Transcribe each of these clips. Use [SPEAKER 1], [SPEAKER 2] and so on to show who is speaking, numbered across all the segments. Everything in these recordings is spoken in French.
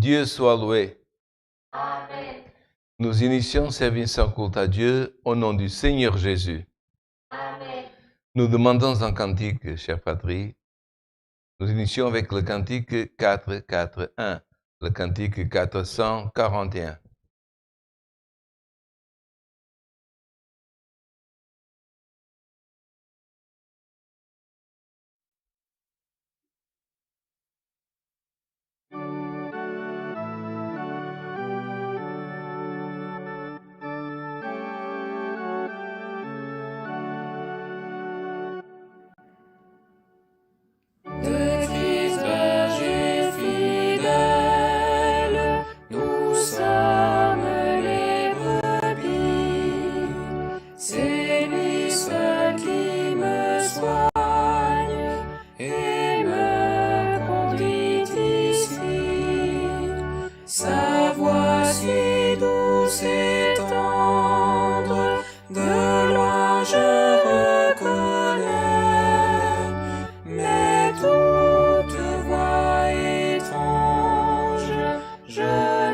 [SPEAKER 1] Dieu soit loué.
[SPEAKER 2] Amen.
[SPEAKER 1] Nous initions service en culte à Dieu au nom du Seigneur Jésus.
[SPEAKER 2] Amen.
[SPEAKER 1] Nous demandons un cantique, chère patrie. Nous initions avec le cantique 441, le cantique 441.
[SPEAKER 2] De Christ berger fidèle, nous sommes les brebis. C'est lui seul qui me soigne et me conduit ici. Sa voix si douce et tendre, de loin je reconnais, mais toute voix étrange, je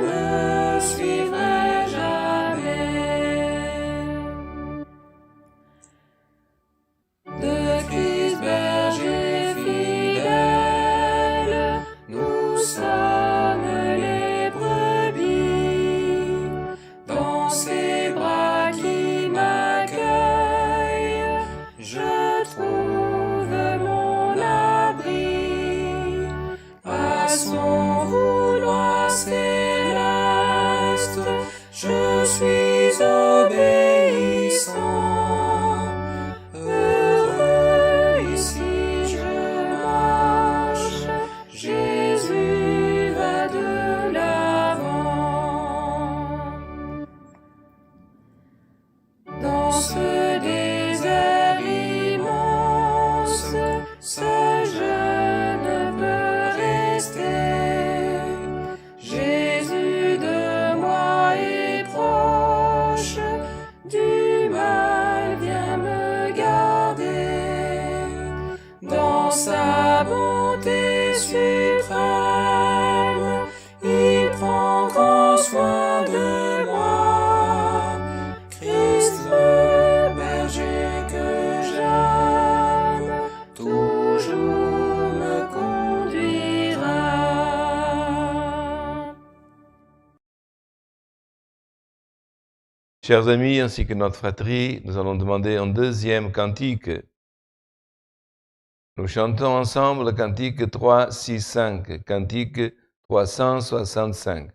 [SPEAKER 2] ne suivrai jamais. De Christ berger fidèle, nous sommes les brebis. Dans ses bras qui m'accueillent, je trouve mon abri. À son vouloir céleste, je suis obéissant. Heureux ici je marche, Jésus va de l'avant. Dans ce désert immense, seul je ne peux rester. Jésus de moi est proche, du mal vient me garder. Dans sa bonté suprême, il prend grand soin de moi. Christ le berger que j'aime, toujours me conduira.
[SPEAKER 1] Chers amis, ainsi que notre fratrie, nous allons demander un deuxième cantique. Nous chantons ensemble le cantique 365, cantique 365.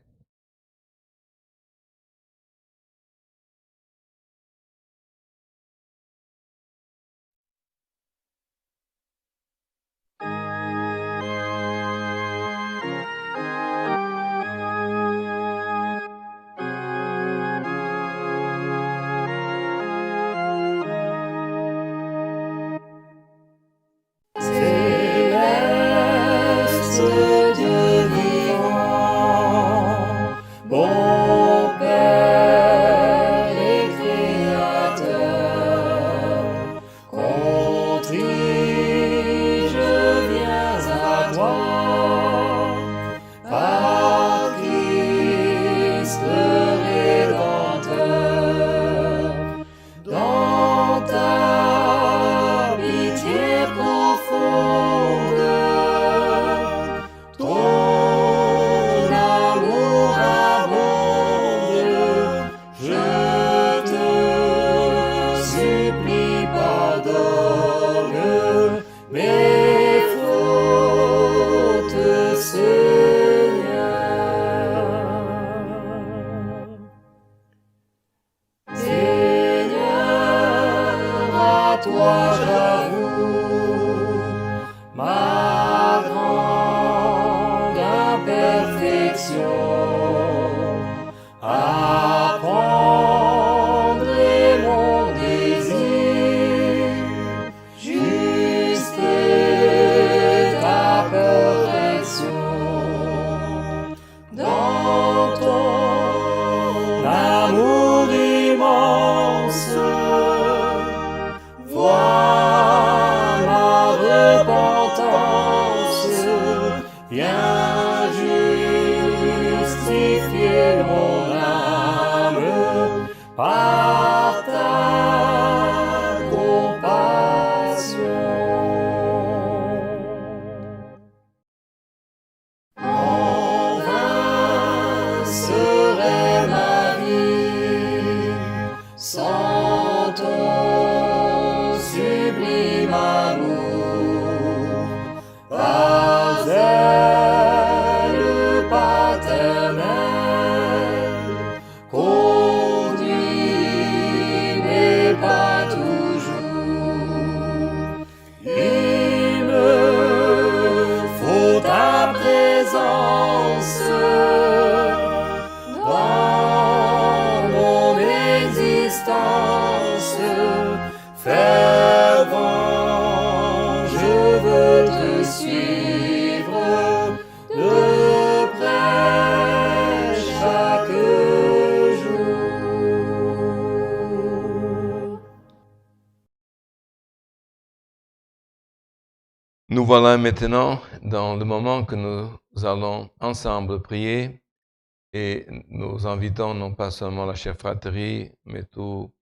[SPEAKER 2] Céleste Dieu vivant, bon Père et Créateur, contrit je viens à toi, par Christ le Rédempteur, dans ta pitié profonde, ton amour abonde, je te supplie pardonne mes fautes, Seigneur. Seigneur, à toi j'avoue ma grande imperfection. Apprendre est mon désir, juste est ta correction. Dans ton amour immense, vois ma repentance, viens juste justifier mon âme par ta compassion. En vain serait ma vie sans ton sublime amour, par zèle paternel, conduit mais pas toujours. Il me faut ta présence dans mon existence, fervent, je veux te suivre de près chaque jour.
[SPEAKER 1] Nous voilà maintenant dans le moment que nous allons ensemble prier et nous invitons non pas seulement la chère fratrie, mais tous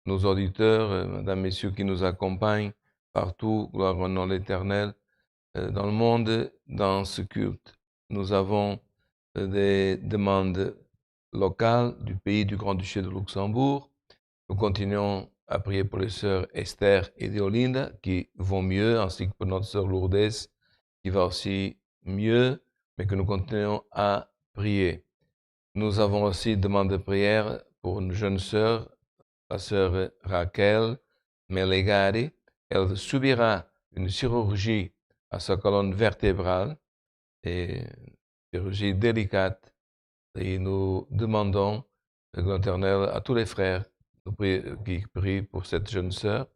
[SPEAKER 1] nos auditeurs, mesdames, messieurs qui nous accompagnent partout, gloire au nom de l'Éternel, dans le monde, dans ce culte. Nous avons des demandes locales du pays du Grand-Duché de Luxembourg. Nous continuons à prier pour les sœurs Esther et Déolinda qui vont mieux, ainsi que pour notre sœur Lourdes qui va aussi mieux, mais que nous continuons à prier. Nous avons aussi demande de prière pour une jeune sœur, la sœur Raquel Melegari. Elle subira une chirurgie à sa colonne vertébrale, et une chirurgie délicate. Et nous demandons, l'Éternel, à tous les frères qui prient pour cette jeune sœur.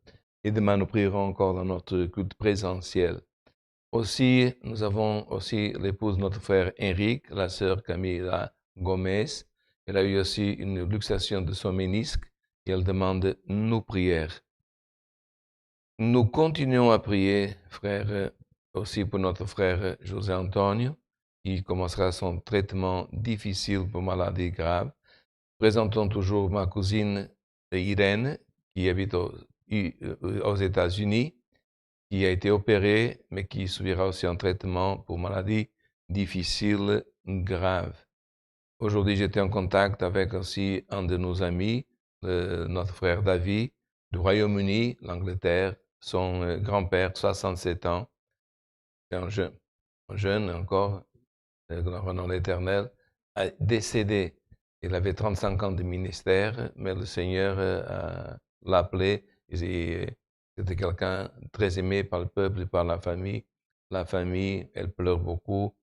[SPEAKER 1] Et demain, nous prierons encore dans notre culte présentiel. Aussi, nous avons aussi l'épouse de notre frère Henrique, la sœur Camila Gomez. Elle a eu aussi une luxation de son ménisque et elle demande nos prières. Nous continuons à prier, frère, aussi pour notre frère José Antonio, qui commencera son traitement difficile pour maladie grave. Présentons toujours ma cousine Irène, qui habite aux États-Unis, qui a été opérée, mais qui subira aussi un traitement pour maladie difficile, grave. Aujourd'hui, j'étais en contact avec aussi un de nos amis, notre frère David, du Royaume-Uni, l'Angleterre. Son grand-père, 67 ans, un jeune encore, gloire au nom de l'Éternel, a décédé. Il avait 35 ans de ministère, mais le Seigneur l'a appelé. C'était quelqu'un très aimé par le peuple et par la famille. La famille, elle pleure beaucoup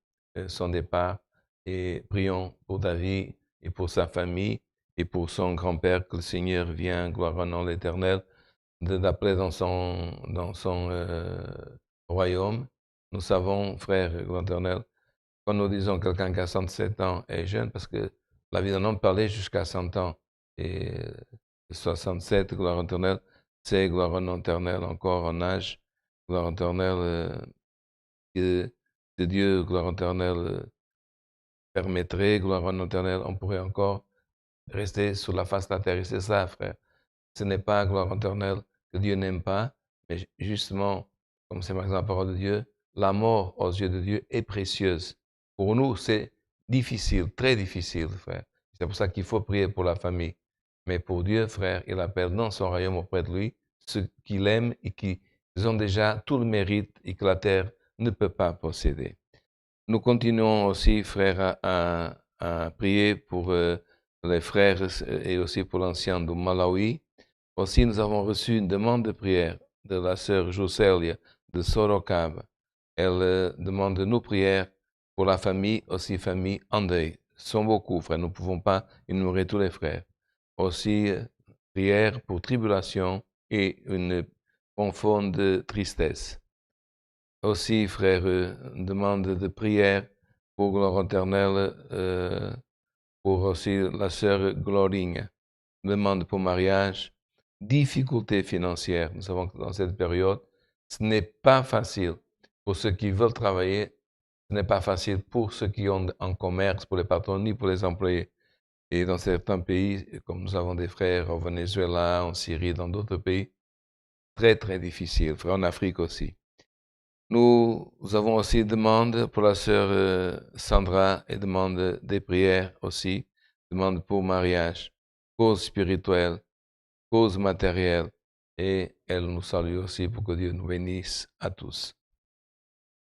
[SPEAKER 1] son départ. Et prions pour David et pour sa famille et pour son grand-père, que le Seigneur vienne, gloire au nom de l'Éternel, d'appeler dans son royaume. Nous savons, frère l'Éternel, quand nous disons quelqu'un qui a 67 ans est jeune, parce que la vie d'un homme peut aller jusqu'à 100 ans. Et 67, gloire éternelle, c'est gloire au nom éternel, encore en âge, gloire éternelle, que Dieu, gloire éternelle, permettrait, gloire au nom éternel, on pourrait encore rester sur la face de la terre. Et c'est ça, frère. Ce n'est pas, gloire éternelle, que Dieu n'aime pas, mais justement, comme c'est marqué dans la parole de Dieu, la mort aux yeux de Dieu est précieuse. Pour nous, c'est difficile, très difficile, frère. C'est pour ça qu'il faut prier pour la famille. Mais pour Dieu, frère, il appelle dans son royaume auprès de lui ceux qu'il aime et qui ont déjà tout le mérite et que la terre ne peut pas posséder. Nous continuons aussi, frère, à prier pour les frères et aussi pour l'ancien du Malawi. Aussi, nous avons reçu une demande de prière de la sœur Josélia de Sorocaba. Elle demande nos prières pour la famille, aussi famille en deuil. Ce sont beaucoup, frères, nous ne pouvons pas énumérer tous les frères. Aussi, prière pour tribulation et une profonde tristesse. Aussi, frère, demande de prière pour gloire éternelle, pour aussi la sœur Glorinha. Demande pour mariage, difficultés financières. Nous savons que dans cette période, ce n'est pas facile pour ceux qui veulent travailler Ce n'est pas facile pour ceux qui ont un commerce, pour les patrons, ni pour les employés. Et dans certains pays, comme nous avons des frères au Venezuela, en Syrie, dans d'autres pays, très, très difficile. Frères en Afrique aussi. Nous avons aussi demande pour la sœur Sandra et demande des prières aussi, demande pour mariage, cause spirituelle, cause matérielle. Et elle nous salue aussi pour que Dieu nous bénisse à tous.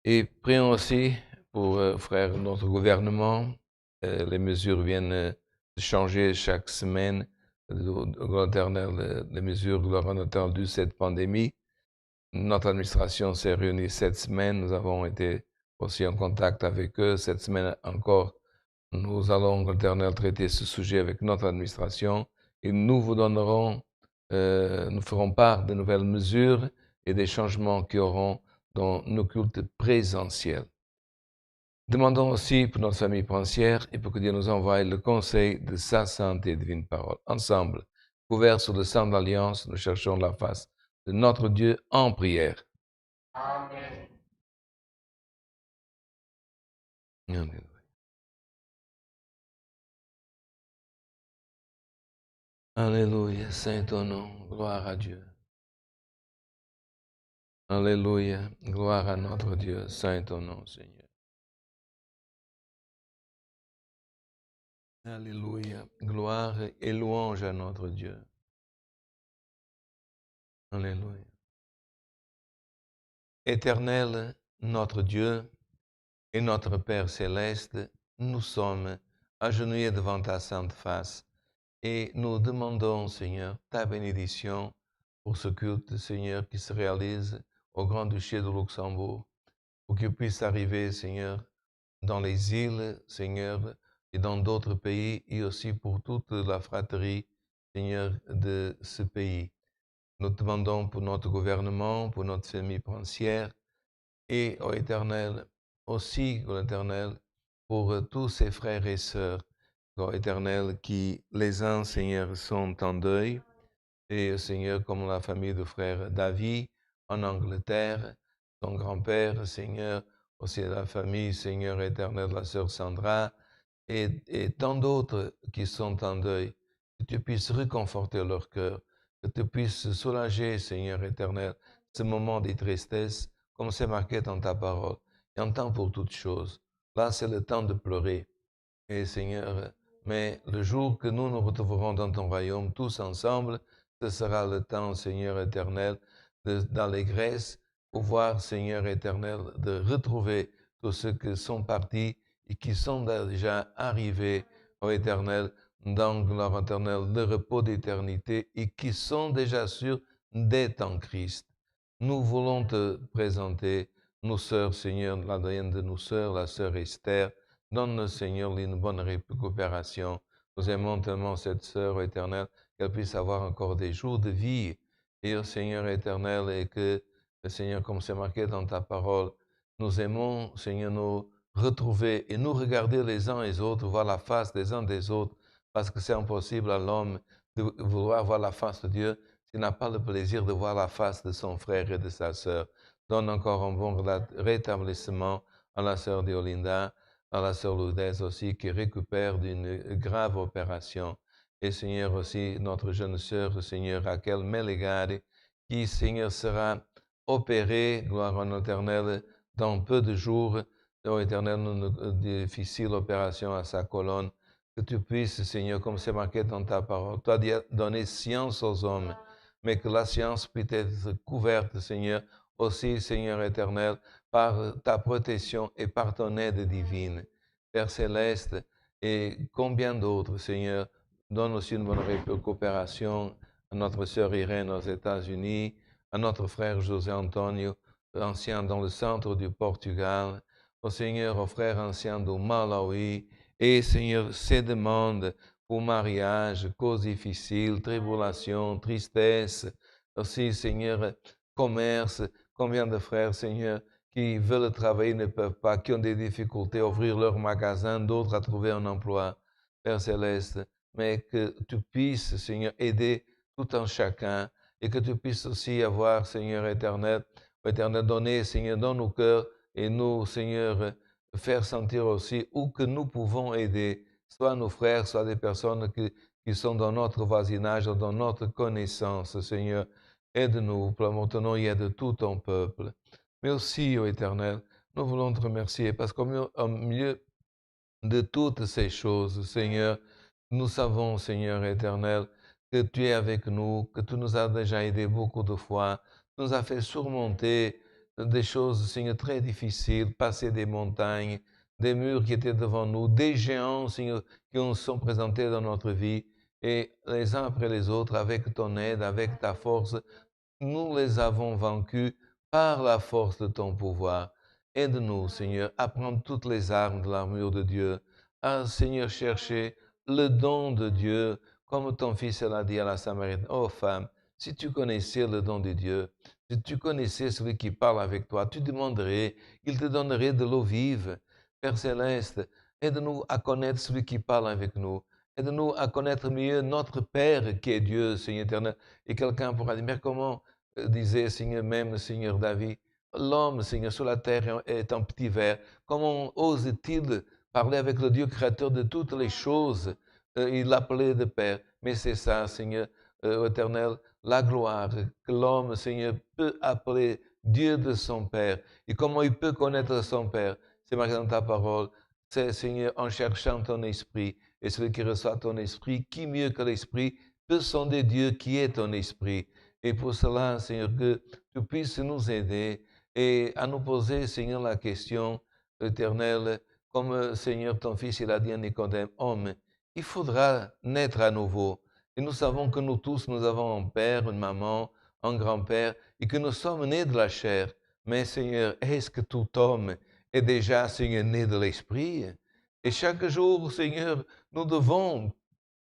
[SPEAKER 1] Et prions aussi pour, frère, notre gouvernement. Les mesures viennent de changer chaque semaine. Les mesures gouvernementales de cette pandémie. Notre administration s'est réunie cette semaine. Nous avons été aussi en contact avec eux. Cette semaine encore, nous allons, l'Éternel, traiter ce sujet avec notre administration et nous vous donnerons, nous ferons part de nouvelles mesures et des changements qui auront dans nos cultes présentiels. Demandons aussi pour notre famille princière et pour que Dieu nous envoie le conseil de sa sainte et divine parole. Ensemble, couverts sous le sang de l'Alliance, nous cherchons la face de notre Dieu en prière.
[SPEAKER 2] Amen.
[SPEAKER 1] Amen. Alléluia, Saint ton nom, gloire à Dieu. Alléluia, gloire à notre Dieu, Saint ton nom, Seigneur. Alléluia, gloire et louange à notre Dieu. Alléluia. Éternel, notre Dieu et notre Père céleste, nous sommes agenouillés devant ta sainte face et nous demandons, Seigneur, ta bénédiction pour ce culte, Seigneur, qui se réalise au Grand-Duché de Luxembourg, pour qu'il puisse arriver, Seigneur, dans les îles, Seigneur, et dans d'autres pays, et aussi pour toute la fratrie, Seigneur, de ce pays. Nous te demandons pour notre gouvernement, pour notre famille princière, et, ô Éternel, aussi, ô Éternel, pour tous ces frères et sœurs, ô Éternel, qui, les uns, Seigneur, sont en deuil, et, Seigneur, comme la famille de frère David en Angleterre, son grand-père, Seigneur, aussi la famille, Seigneur éternel, de la sœur Sandra, et tant d'autres qui sont en deuil, que tu puisses réconforter leur cœur, que tu puisses soulager, Seigneur éternel, ce moment de tristesse, comme c'est marqué dans ta parole. Il y a un temps pour toutes choses. Là, c'est le temps de pleurer. Et Seigneur, mais le jour que nous nous retrouverons dans ton royaume, tous ensemble, ce sera le temps, Seigneur éternel, d'allégresse, pour voir, Seigneur éternel, de retrouver tous ceux qui sont partis et qui sont déjà arrivés, ô Éternel, dans gloire éternelle, le repos d'éternité et qui sont déjà sûrs d'être en Christ. Nous voulons te présenter nos sœurs, Seigneur, la doyenne de nos sœurs, la sœur Esther. Donne, Seigneur, une bonne récupération. Nous aimons tellement cette sœur éternelle qu'elle puisse avoir encore des jours de vie. Et au Seigneur éternel, et que, Seigneur, comme c'est marqué dans ta parole, nous aimons, Seigneur, nous retrouver et nous regarder les uns les autres, voir la face des uns des autres, parce que c'est impossible à l'homme de vouloir voir la face de Dieu s'il n'a pas le plaisir de voir la face de son frère et de sa sœur. Donne encore un bon rétablissement à la sœur Diolinda, à la sœur Lourdes aussi, qui récupère d'une grave opération. Et Seigneur aussi, notre jeune sœur, Seigneur Raquel Melegari, qui, Seigneur, sera opérée, gloire en éternel, dans peu de jours, ô Éternel, une difficile opération à sa colonne. Que tu puisses, Seigneur, comme c'est marqué dans ta parole, tu as donné science aux hommes, mais que la science puisse être couverte, Seigneur, aussi, Seigneur éternel, par ta protection et par ton aide divine. Père céleste, et combien d'autres, Seigneur, donne aussi une bonne coopération à notre sœur Irène aux États-Unis, à notre frère José Antonio, ancien dans le centre du Portugal, au Seigneur, au frère ancien du Malawi, et Seigneur, ces demandes pour mariage, causes difficiles, tribulations, tristesse, aussi, Seigneur, commerce, combien de frères, Seigneur, qui veulent travailler ne peuvent pas, qui ont des difficultés à ouvrir leur magasin, d'autres à trouver un emploi, Père Céleste, mais que tu puisses, Seigneur, aider tout un chacun et que tu puisses aussi avoir, Seigneur éternel, donner, Seigneur, dans nos cœurs et nous, Seigneur, faire sentir aussi où que nous pouvons aider, soit nos frères, soit des personnes qui sont dans notre voisinage, dans notre connaissance. Seigneur, aide-nous pour ton nom, aide tout ton peuple. Mais aussi, ô Éternel, nous voulons te remercier parce qu'au milieu de toutes ces choses, Seigneur, nous savons, Seigneur éternel, que tu es avec nous, que tu nous as déjà aidés beaucoup de fois, tu nous as fait surmonter des choses, Seigneur, très difficiles, passer des montagnes, des murs qui étaient devant nous, des géants, Seigneur, qui nous sont présentés dans notre vie, et les uns après les autres, avec ton aide, avec ta force, nous les avons vaincus par la force de ton pouvoir. Aide-nous, Seigneur, à prendre toutes les armes de l'armure de Dieu, à, Seigneur, chercher le don de Dieu, comme ton fils l'a dit à la Samaritaine. Oh femme, si tu connaissais le don de Dieu, si tu connaissais celui qui parle avec toi, tu demanderais, il te donnerait de l'eau vive. Père céleste, aide-nous à connaître celui qui parle avec nous. Aide-nous à connaître mieux notre Père qui est Dieu, Seigneur éternel. Et quelqu'un pourra dire, mais comment disait Seigneur, même Seigneur David, l'homme, Seigneur, sur la terre est un petit ver. Comment ose-t-il parler avec le Dieu créateur de toutes les choses? Il l'appelait de Père. Mais c'est ça, Seigneur éternel, la gloire que l'homme, Seigneur, peut appeler Dieu de son Père. Et comment il peut connaître son Père? C'est marqué dans ta parole. C'est, Seigneur, en cherchant ton esprit. Et celui qui reçoit ton esprit, qui mieux que l'esprit peut sonder Dieu qui est ton esprit. Et pour cela, Seigneur, que tu puisses nous aider et à nous poser, Seigneur, la question éternelle, comme Seigneur, ton Fils, il a dit à Nicodème, homme, il faudra naître à nouveau. Et nous savons que nous tous, nous avons un père, une maman, un grand-père, et que nous sommes nés de la chair. Mais Seigneur, est-ce que tout homme est déjà, Seigneur, né de l'esprit? Et chaque jour, Seigneur, nous devons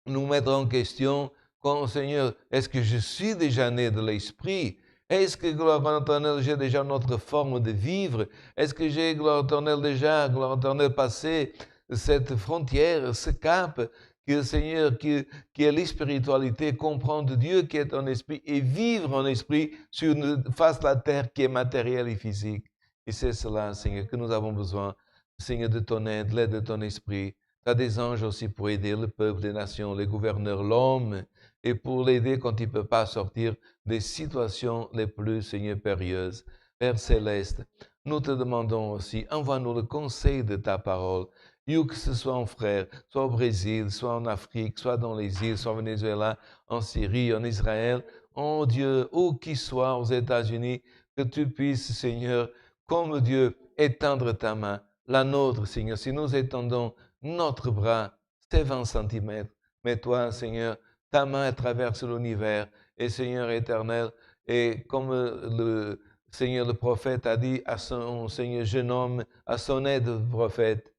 [SPEAKER 1] nous mettre en question quand, Seigneur, est-ce que je suis déjà né de l'Esprit? Est-ce que, gloire éternelle, j'ai déjà notre forme de vivre? Est-ce que j'ai, gloire éternelle, déjà, gloire éternelle, passé cette frontière, ce cap, que, Seigneur, qui est l'spiritualité, comprendre Dieu qui est en esprit et vivre en esprit sur une face de la terre qui est matérielle et physique. Et c'est cela, Seigneur, que nous avons besoin, Seigneur, de ton aide, l'aide de ton esprit. Tu as des anges aussi pour aider le peuple, les nations, les gouverneurs, l'homme, et pour l'aider quand il ne peut pas sortir des situations les plus, Seigneur, périlleuses. Père céleste, nous te demandons aussi, envoie-nous le conseil de ta parole, où que ce soit en frère, soit au Brésil, soit en Afrique, soit dans les îles, soit au Venezuela, en Syrie, en Israël, oh Dieu, où qu'il soit, aux États-Unis, que tu puisses, Seigneur, comme Dieu, étendre ta main, la nôtre, Seigneur. Si nous étendons notre bras, c'est 20 centimètres. Mais toi, Seigneur, ta main traverse l'univers. Et Seigneur éternel, et comme le Seigneur le prophète a dit à son Seigneur jeune homme, à son aide prophète,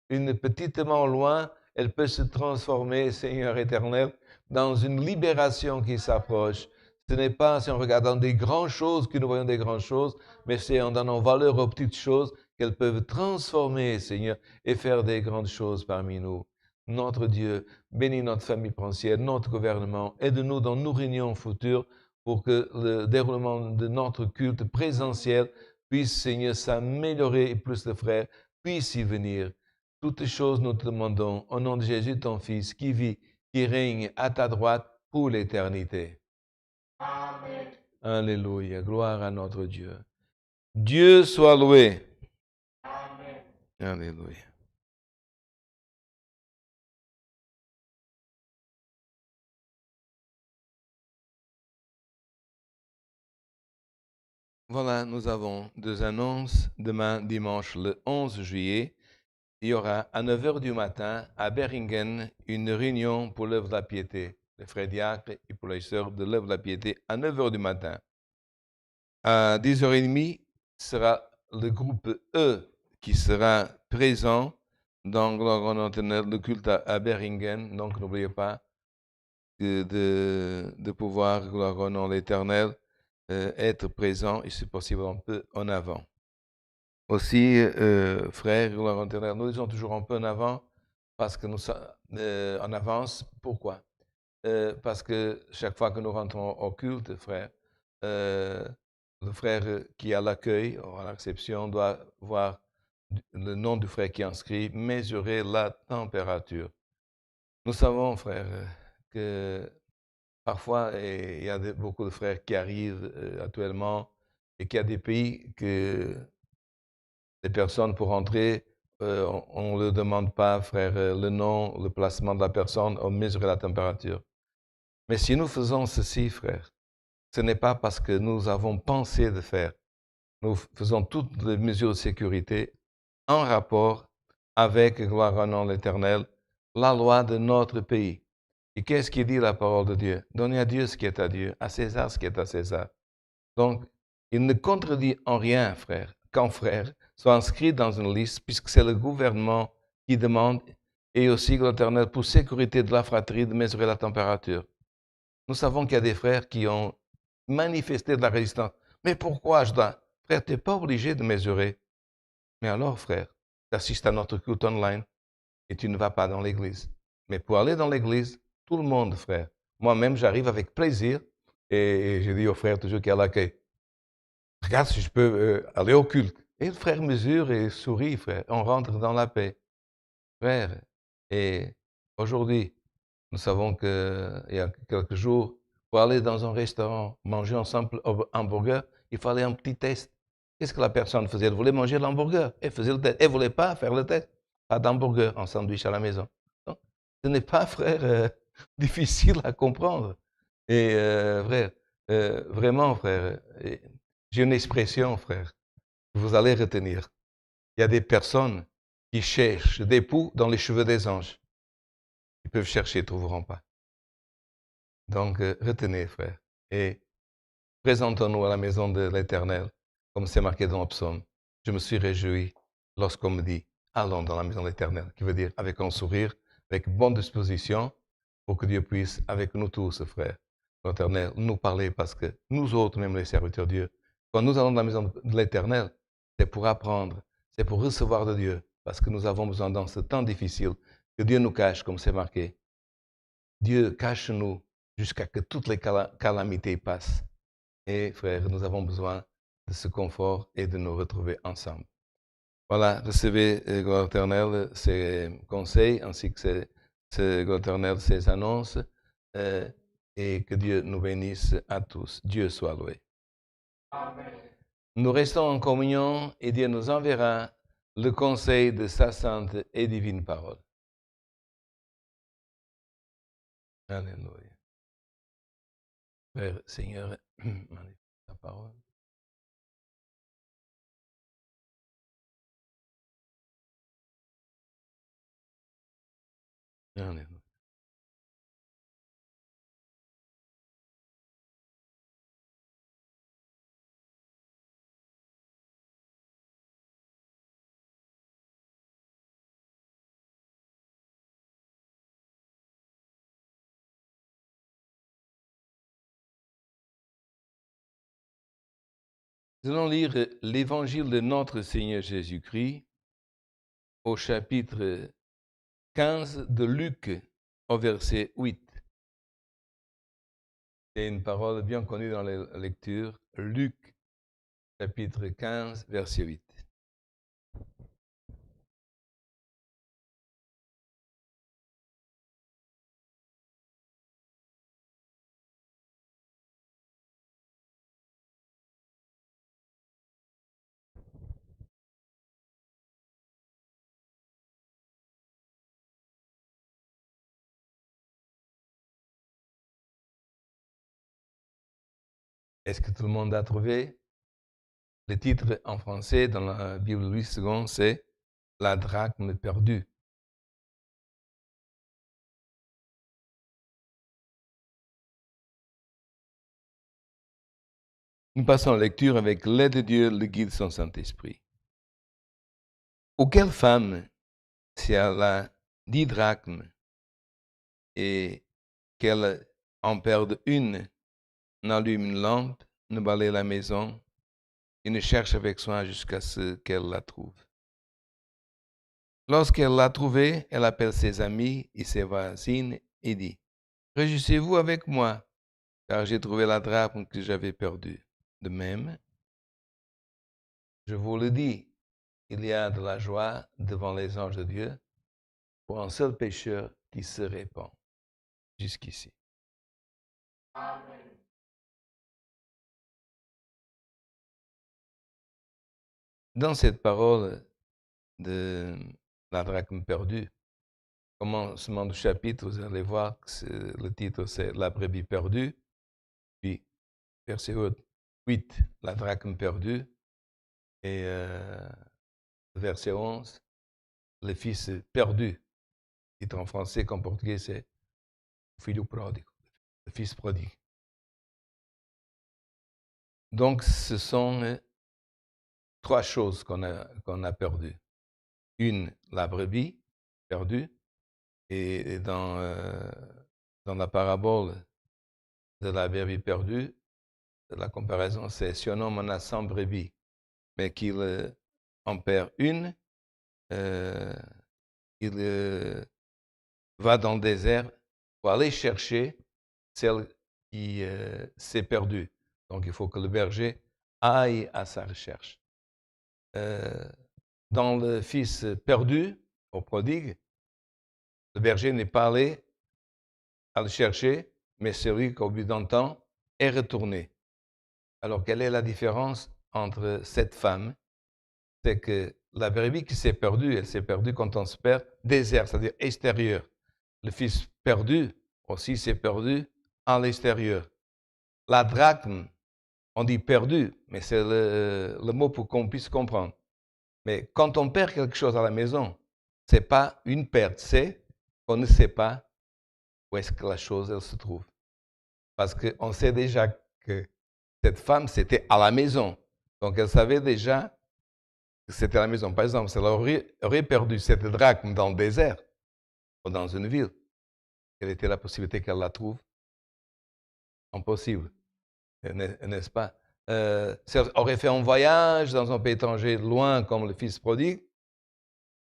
[SPEAKER 1] une petite main au loin, elle peut se transformer, Seigneur éternel, dans une libération qui s'approche. Ce n'est pas en regardant des grandes choses que nous voyons des grandes choses, mais c'est en donnant valeur aux petites choses qu'elles peuvent transformer, Seigneur, et faire des grandes choses parmi nous. Notre Dieu, bénis notre famille princière, notre gouvernement, aide-nous dans nos réunions futures pour que le déroulement de notre culte présentiel puisse, Seigneur, s'améliorer et plus de frères puissent y venir. Toutes choses nous te demandons au nom de Jésus, ton Fils, qui vit, qui règne à ta droite pour l'éternité.
[SPEAKER 2] Amen.
[SPEAKER 1] Alléluia, gloire à notre Dieu. Dieu soit loué.
[SPEAKER 2] Amen.
[SPEAKER 1] Alléluia. Voilà, nous avons deux annonces. Demain, dimanche, le 11 juillet, il y aura à 9 h du matin à Beringen une réunion pour l'œuvre de la piété. Les frères diacres et pour les sœurs de l'œuvre de la piété à 9 h du matin. À 10h30 sera le groupe E qui sera présent dans le culte à Beringen. Donc n'oubliez pas de pouvoir, gloire au nom de l'Éternel, être présent et si possible un peu en avant. Aussi, frères, gloire au nom de l'Éternel, nous disons toujours un peu en avant parce que nous sommes en avance. Pourquoi? Parce que chaque fois que nous rentrons au culte, frère, le frère qui a l'accueil, à la réception, doit voir le nom du frère qui est inscrit, mesurer la température. Nous savons, frère, que parfois, il y a beaucoup de frères qui arrivent actuellement et qu'il y a des pays que les personnes pour entrer, on ne leur demande pas, frère, le nom, le placement de la personne, on mesure la température. Mais si nous faisons ceci, frère, ce n'est pas parce que nous avons pensé de faire. Nous faisons toutes les mesures de sécurité en rapport avec, gloire au nom de l'Éternel, la loi de notre pays. Et qu'est-ce qui dit la parole de Dieu? Donnez à Dieu ce qui est à Dieu, à César ce qui est à César. Donc, il ne contredit en rien, frère, qu'un frère soit inscrit dans une liste, puisque c'est le gouvernement qui demande, et aussi l'Éternel, pour sécurité de la fratrie, de mesurer la température. Nous savons qu'il y a des frères qui ont manifesté de la résistance. Mais pourquoi je dois? Frère, tu n'es pas obligé de mesurer. Mais alors, frère, tu assistes à notre culte online et tu ne vas pas dans l'église. Mais pour aller dans l'église, tout le monde, frère. Moi-même, j'arrive avec plaisir et je dis au frère toujours qui est à l'accueil, regarde si je peux aller au culte. Et le frère mesure et sourit, frère. On rentre dans la paix. Frère, et aujourd'hui, nous savons qu'il y a quelques jours, pour aller dans un restaurant, manger un simple hamburger, il fallait un petit test. Qu'est-ce que la personne faisait? Elle voulait manger l'hamburger. Elle faisait le test. Elle ne voulait pas faire le test. Pas d'hamburger en sandwich à la maison. Donc, ce n'est pas, frère, difficile à comprendre. Et frère, vraiment, frère, j'ai une expression, frère, que vous allez retenir. Il y a des personnes qui cherchent des poux dans les cheveux des anges. Ils peuvent chercher, ils ne trouveront pas. Donc, retenez, frère, et présentons-nous à la maison de l'Éternel, comme c'est marqué dans le psaume. Je me suis réjoui lorsqu'on me dit, allons dans la maison de l'Éternel, qui veut dire avec un sourire, avec bonne disposition, pour que Dieu puisse, avec nous tous, frère, l'Éternel, nous parler, parce que nous autres, même les serviteurs de Dieu, quand nous allons dans la maison de l'Éternel, c'est pour apprendre, c'est pour recevoir de Dieu, parce que nous avons besoin dans ce temps difficile, que Dieu nous cache, comme c'est marqué. Dieu cache-nous jusqu'à ce que toutes les calamités passent. Et frères, nous avons besoin de ce confort et de nous retrouver ensemble. Voilà, recevez, gloire éternelle, ces conseils ainsi que gloire éternelle, ces annonces, et que Dieu nous bénisse à tous. Dieu soit loué.
[SPEAKER 2] Amen.
[SPEAKER 1] Nous restons en communion et Dieu nous enverra le conseil de sa sainte et divine parole. Alléluia. Père, Seigneur, manifeste ta parole. Alléluia. Nous allons lire l'évangile de notre Seigneur Jésus-Christ au chapitre 15 de Luc, au verset 8. C'est une parole bien connue dans les lectures. Luc, chapitre 15, verset 8. Est-ce que tout le monde a trouvé? Le titre en français dans la Bible Louis II, c'est La drachme perdue. Nous passons à la lecture avec l'aide de Dieu, le guide de son Saint-Esprit. Ou quelle femme, si elle a 10 drachmes et qu'elle en perde une, n'allume une lampe, ne balaye la maison et ne cherche avec soin jusqu'à ce qu'elle la trouve. Lorsqu'elle l'a trouvée, elle appelle ses amis et ses voisines et dit, « Réjouissez-vous avec moi, car j'ai trouvé la drachme que j'avais perdue. De même, je vous le dis, il y a de la joie devant les anges de Dieu pour un seul pécheur qui se répand. Jusqu'ici.
[SPEAKER 2] Amen.
[SPEAKER 1] Dans cette parole de la drachme perdue, commencement du chapitre, vous allez voir que le titre c'est La brebis perdue, puis verset 8, la drachme perdue, et verset 11, le fils perdu. Le titre en français qu'en portugais c'est Filho pródigo, le fils prodigue. Donc ce sont trois choses qu'on a perdues. Une, la brebis perdue, et dans la parabole de la brebis perdue, la comparaison c'est si un homme en a 100 brebis, mais qu'il en perd une, il va dans le désert pour aller chercher celle qui s'est perdue. Donc il faut que le berger aille à sa recherche. Dans le fils perdu, au prodigue, le berger n'est pas allé à le chercher, mais celui qu'au bout d'un temps est retourné. Alors quelle est la différence entre cette femme? C'est que la brebis qui s'est perdue, elle s'est perdue quand on se perd désert, c'est-à-dire extérieur. Le fils perdu aussi s'est perdu à l'extérieur. La drachme, on dit perdu, mais c'est le mot pour qu'on puisse comprendre. Mais quand on perd quelque chose à la maison, ce n'est pas une perte, c'est qu'on ne sait pas où est-ce que la chose elle se trouve. Parce qu'on sait déjà que cette femme, c'était à la maison. Donc elle savait déjà que c'était à la maison. Par exemple, si elle aurait perdu cette drachme dans le désert ou dans une ville, quelle était la possibilité qu'elle la trouve? Impossible, n'est-ce pas? Si elle aurait fait un voyage dans un pays étranger loin comme le fils prodigue,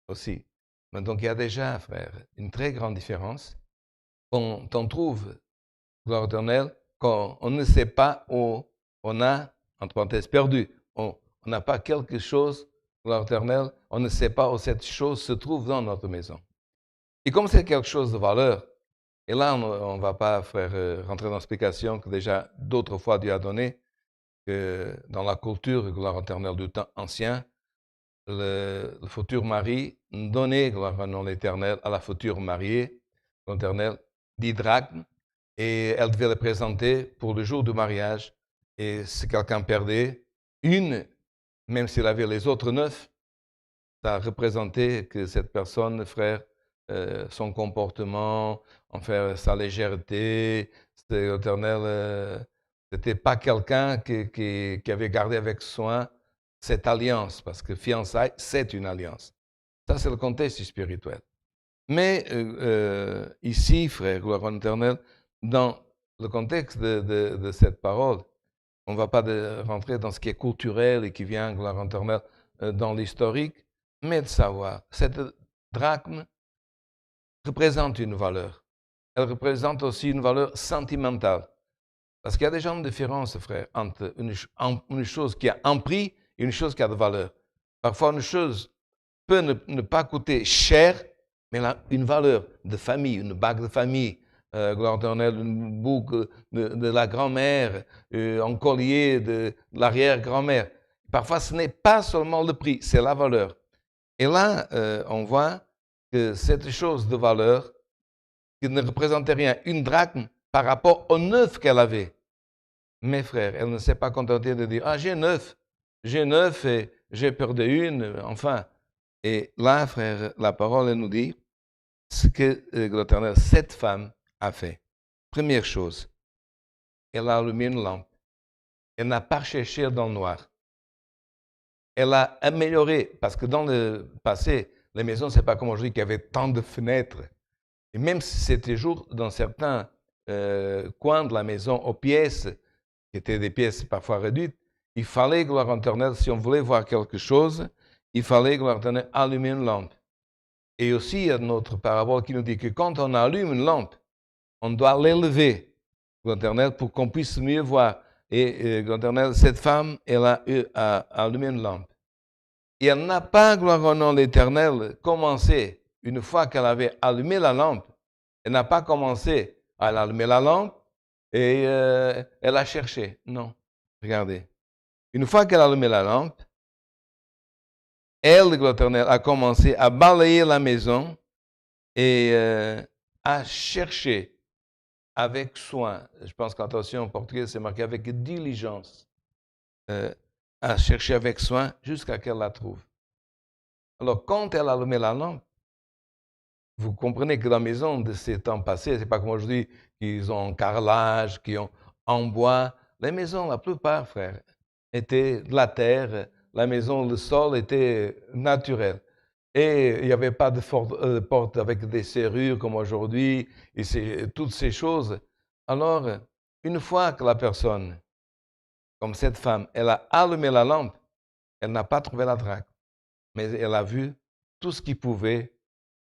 [SPEAKER 1] aussi. Mais donc il y a déjà, frère, une très grande différence. On trouve, gloire éternelle, quand on ne sait pas où on a, entre parenthèses, perdu. On n'a pas quelque chose, gloire éternelle, on ne sait pas où cette chose se trouve dans notre maison. Et comme c'est quelque chose de valeur, et là on ne va pas, frère, rentrer dans l'explication que déjà d'autres fois Dieu a donné, que dans la culture, gloire éternelle du temps ancien, le futur mari donnait, gloire au nom de l'Éternel, à la future mariée, l'Éternel, 10 drachmes, et elle devait le présenter pour le jour du mariage. Et si quelqu'un perdait une, même s'il avait les autres 9, ça représentait que cette personne, frère, son comportement, enfin sa légèreté, l'Éternel, c'était pas quelqu'un qui avait gardé avec soin cette alliance, parce que fiançailles, c'est une alliance. Ça, c'est le contexte spirituel. Mais ici, frère, gloire à l'Éternel, dans le contexte de cette parole, on ne va pas rentrer dans ce qui est culturel et qui vient, gloire à l'Éternel, dans l'historique, mais de savoir, cette drachme représente une valeur. Elle représente aussi une valeur sentimentale. Parce qu'il y a déjà une différence, frère, entre une chose qui a un prix et une chose qui a de valeur. Parfois, une chose peut ne pas coûter cher, mais elle a une valeur de famille, une bague de famille, gloire éternelle, une boucle de la grand-mère, un collier de l'arrière-grand-mère. Parfois, ce n'est pas seulement le prix, c'est la valeur. Et là, on voit que cette chose de valeur, qui ne représentait rien, une drachme par rapport au 9 qu'elle avait. Mes frères, elle ne s'est pas contentée de dire « Ah, j'ai 9 et j'ai perdu une, enfin. » Et là, frère, la parole nous dit ce que l'Éternel, cette femme, a fait. Première chose, elle a allumé une lampe. Elle n'a pas cherché dans le noir. Elle a amélioré, parce que dans le passé, les maisons, ce n'est pas comme aujourd'hui qu'il y avait tant de fenêtres. Et même si c'était jour dans certains coins de la maison, aux pièces, qui étaient des pièces parfois réduites, il fallait, gloire à l'Éternel, si on voulait voir quelque chose, il fallait, gloire à l'Éternel, allumer une lampe. Et aussi, il y a notre parabole qui nous dit que quand on allume une lampe, on doit l'élever, gloire à l'Éternel, pour qu'on puisse mieux voir. Et gloire à l'Éternel, cette femme, elle a allumé une lampe. Et elle n'a pas, gloire au nom de l'Éternel, commencé, une fois qu'elle avait allumé la lampe, elle n'a pas commencé à allumer la lampe et elle a cherché. Non, regardez. Une fois qu'elle a allumé la lampe, elle, gloire éternelle, a commencé à balayer la maison et à chercher avec soin. Je pense qu'en traduction portugaise, c'est marqué avec diligence. À chercher avec soin jusqu'à qu'elle la trouve. Alors, quand elle a allumé la lampe, vous comprenez que la maison de ces temps passés, c'est pas comme aujourd'hui qu'ils ont en carrelage, qu'ils ont en bois. Les maisons, la plupart, frère, étaient de la terre. La maison, le sol était naturel. Et il n'y avait pas de porte avec des serrures comme aujourd'hui, et toutes ces choses. Alors, une fois que la personne, comme cette femme, elle a allumé la lampe, elle n'a pas trouvé la drachme, mais elle a vu tout ce qui pouvait,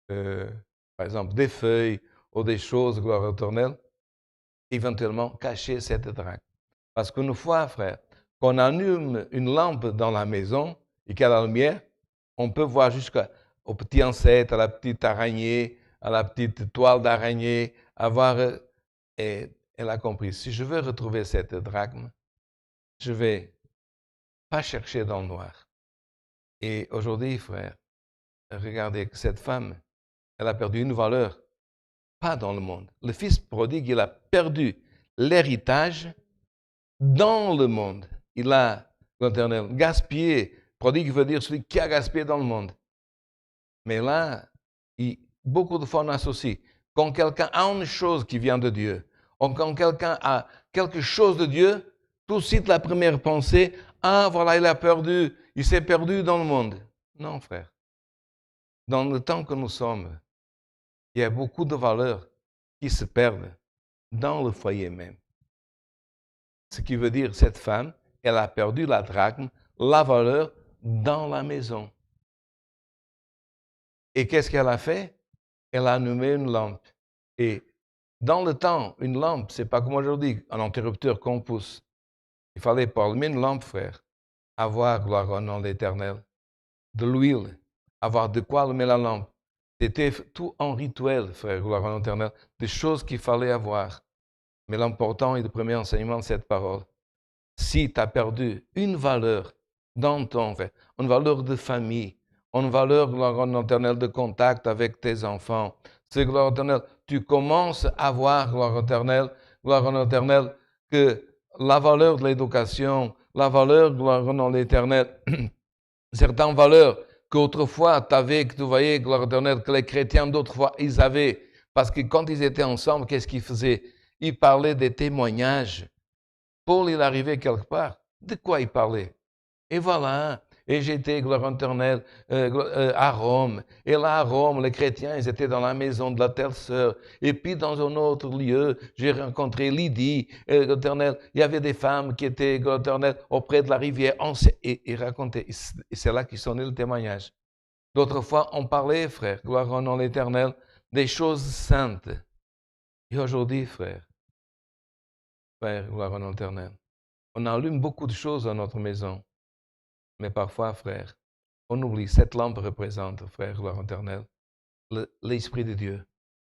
[SPEAKER 1] par exemple, des feuilles ou des choses, gloire éternelle, éventuellement cacher cette drachme. Parce qu'une fois, frère, qu'on allume une lampe dans la maison et qu'il y a la lumière, on peut voir jusqu'au petit insecte, à la petite araignée, à la petite toile d'araignée, et elle a compris, si je veux retrouver cette drachme, je vais pas chercher dans le noir. Et aujourd'hui, frère, regardez que cette femme, elle a perdu une valeur, pas dans le monde. Le fils prodigue, il a perdu l'héritage dans le monde. Il a, l'Éternel, gaspillé. Prodigue veut dire celui qui a gaspillé dans le monde. Mais là, beaucoup de fois on associe. Quand quelqu'un a une chose qui vient de Dieu, ou quand quelqu'un a quelque chose de Dieu, tout de suite la première pensée, ah voilà, il a perdu, il s'est perdu dans le monde. Non, frère. Dans le temps que nous sommes, il y a beaucoup de valeurs qui se perdent dans le foyer même. Ce qui veut dire, cette femme, elle a perdu la drachme, la valeur, dans la maison. Et qu'est-ce qu'elle a fait? Elle a allumé une lampe. Et dans le temps, une lampe, c'est pas comme aujourd'hui, un interrupteur qu'on pousse. Il fallait pour allumer une lampe, frère, avoir, gloire au nom de l'Éternel, de l'huile, avoir de quoi allumer la lampe. C'était tout en rituel, frère, gloire au nom de l'Éternel, des choses qu'il fallait avoir. Mais l'important est le premier enseignement de cette parole. Si tu as perdu une valeur dans ton fait, une valeur de famille, une valeur, gloire éternelle, de contact avec tes enfants, c'est gloire éternelle, tu commences à voir, gloire éternelle, que la valeur de l'éducation, la valeur, gloire en l'éternel, certaines valeurs qu'autrefois tu avais, que tu voyais, gloire éternelle, que les chrétiens d'autrefois, ils avaient. Parce que quand ils étaient ensemble, qu'est-ce qu'ils faisaient? Ils parlaient des témoignages. Paul, il arrivait quelque part. De quoi il parlait? Et voilà. Et j'étais, gloire éternelle, à Rome. Et là, à Rome, les chrétiens, ils étaient dans la maison de la telle sœur. Et puis, dans un autre lieu, j'ai rencontré Lydie, éternelle. Il y avait des femmes qui étaient, éternelle, auprès de la rivière. Et racontaient. Et c'est là qu'ils sont nés le témoignage. D'autres fois, on parlait, frère, gloire au nom de l'Éternel, des choses saintes. Et aujourd'hui, frère, gloire au nom de l'Éternel, on allume beaucoup de choses dans notre maison. Mais parfois, frère, on oublie, cette lampe représente, frère, gloire éternelle, l'Esprit de Dieu,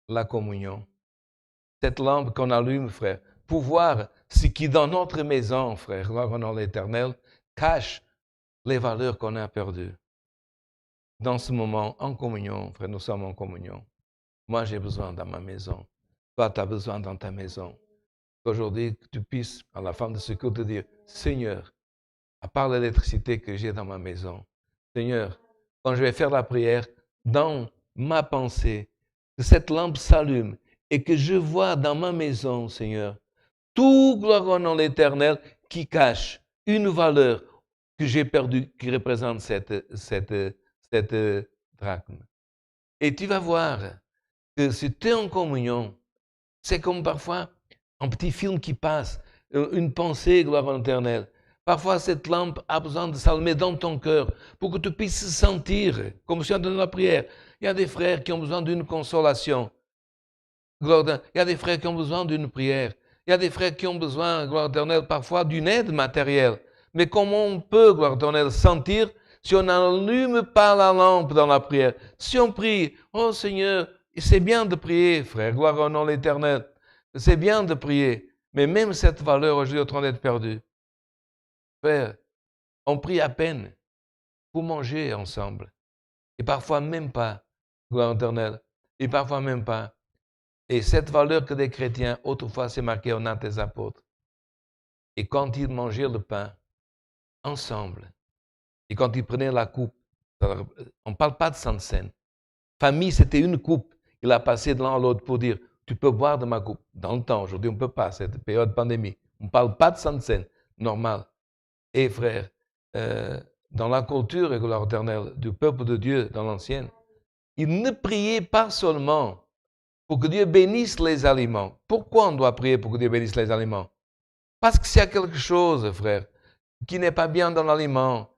[SPEAKER 1] la communion. Cette lampe qu'on allume, frère, pour voir ce qui dans notre maison, frère, gloire au nom de l'Éternel, cache les valeurs qu'on a perdues. Dans ce moment, en communion, frère, nous sommes en communion. Moi, j'ai besoin dans ma maison. Toi, tu as besoin dans ta maison. Aujourd'hui, que tu puisses, à la fin de ce cours, te dire, Seigneur, à part l'électricité que j'ai dans ma maison, Seigneur, quand je vais faire la prière, dans ma pensée, que cette lampe s'allume et que je vois dans ma maison, Seigneur, tout gloire au nom de l'Éternel qui cache une valeur que j'ai perdue, qui représente cette drachme. Et tu vas voir que si tu es en communion, c'est comme parfois un petit film qui passe, une pensée, gloire à l'Éternel. Parfois, cette lampe a besoin de s'allumer dans ton cœur pour que tu puisses sentir, comme si on donne la prière. Il y a des frères qui ont besoin d'une consolation. Il y a des frères qui ont besoin d'une prière. Il y a des frères qui ont besoin, gloire éternelle, parfois d'une aide matérielle. Mais comment on peut, gloire éternelle, sentir si on n'allume pas la lampe dans la prière, si on prie, oh Seigneur, c'est bien de prier, frère, gloire au nom de l'Éternel, c'est bien de prier, mais même cette valeur aujourd'hui est en train d'être perdue. Frère, on prie à peine pour manger ensemble, et parfois même pas, gloire éternelle, et parfois même pas. Et cette valeur que des chrétiens, autrefois c'est marqué en Actes des Apôtres, et quand ils mangeaient le pain ensemble, et quand ils prenaient la coupe, on ne parle pas de Sainte Seine. Famille, c'était une coupe. Il a passé de l'un à l'autre pour dire, tu peux boire de ma coupe. Dans le temps, aujourd'hui on ne peut pas, cette période de pandémie. On ne parle pas de Sainte Seine, normal. Et frère, dans la culture et gloire éternelle du peuple de Dieu dans l'ancienne, ils ne priaient pas seulement pour que Dieu bénisse les aliments. Pourquoi on doit prier pour que Dieu bénisse les aliments? Parce que s'il y a quelque chose, frère, qui n'est pas bien dans l'aliment,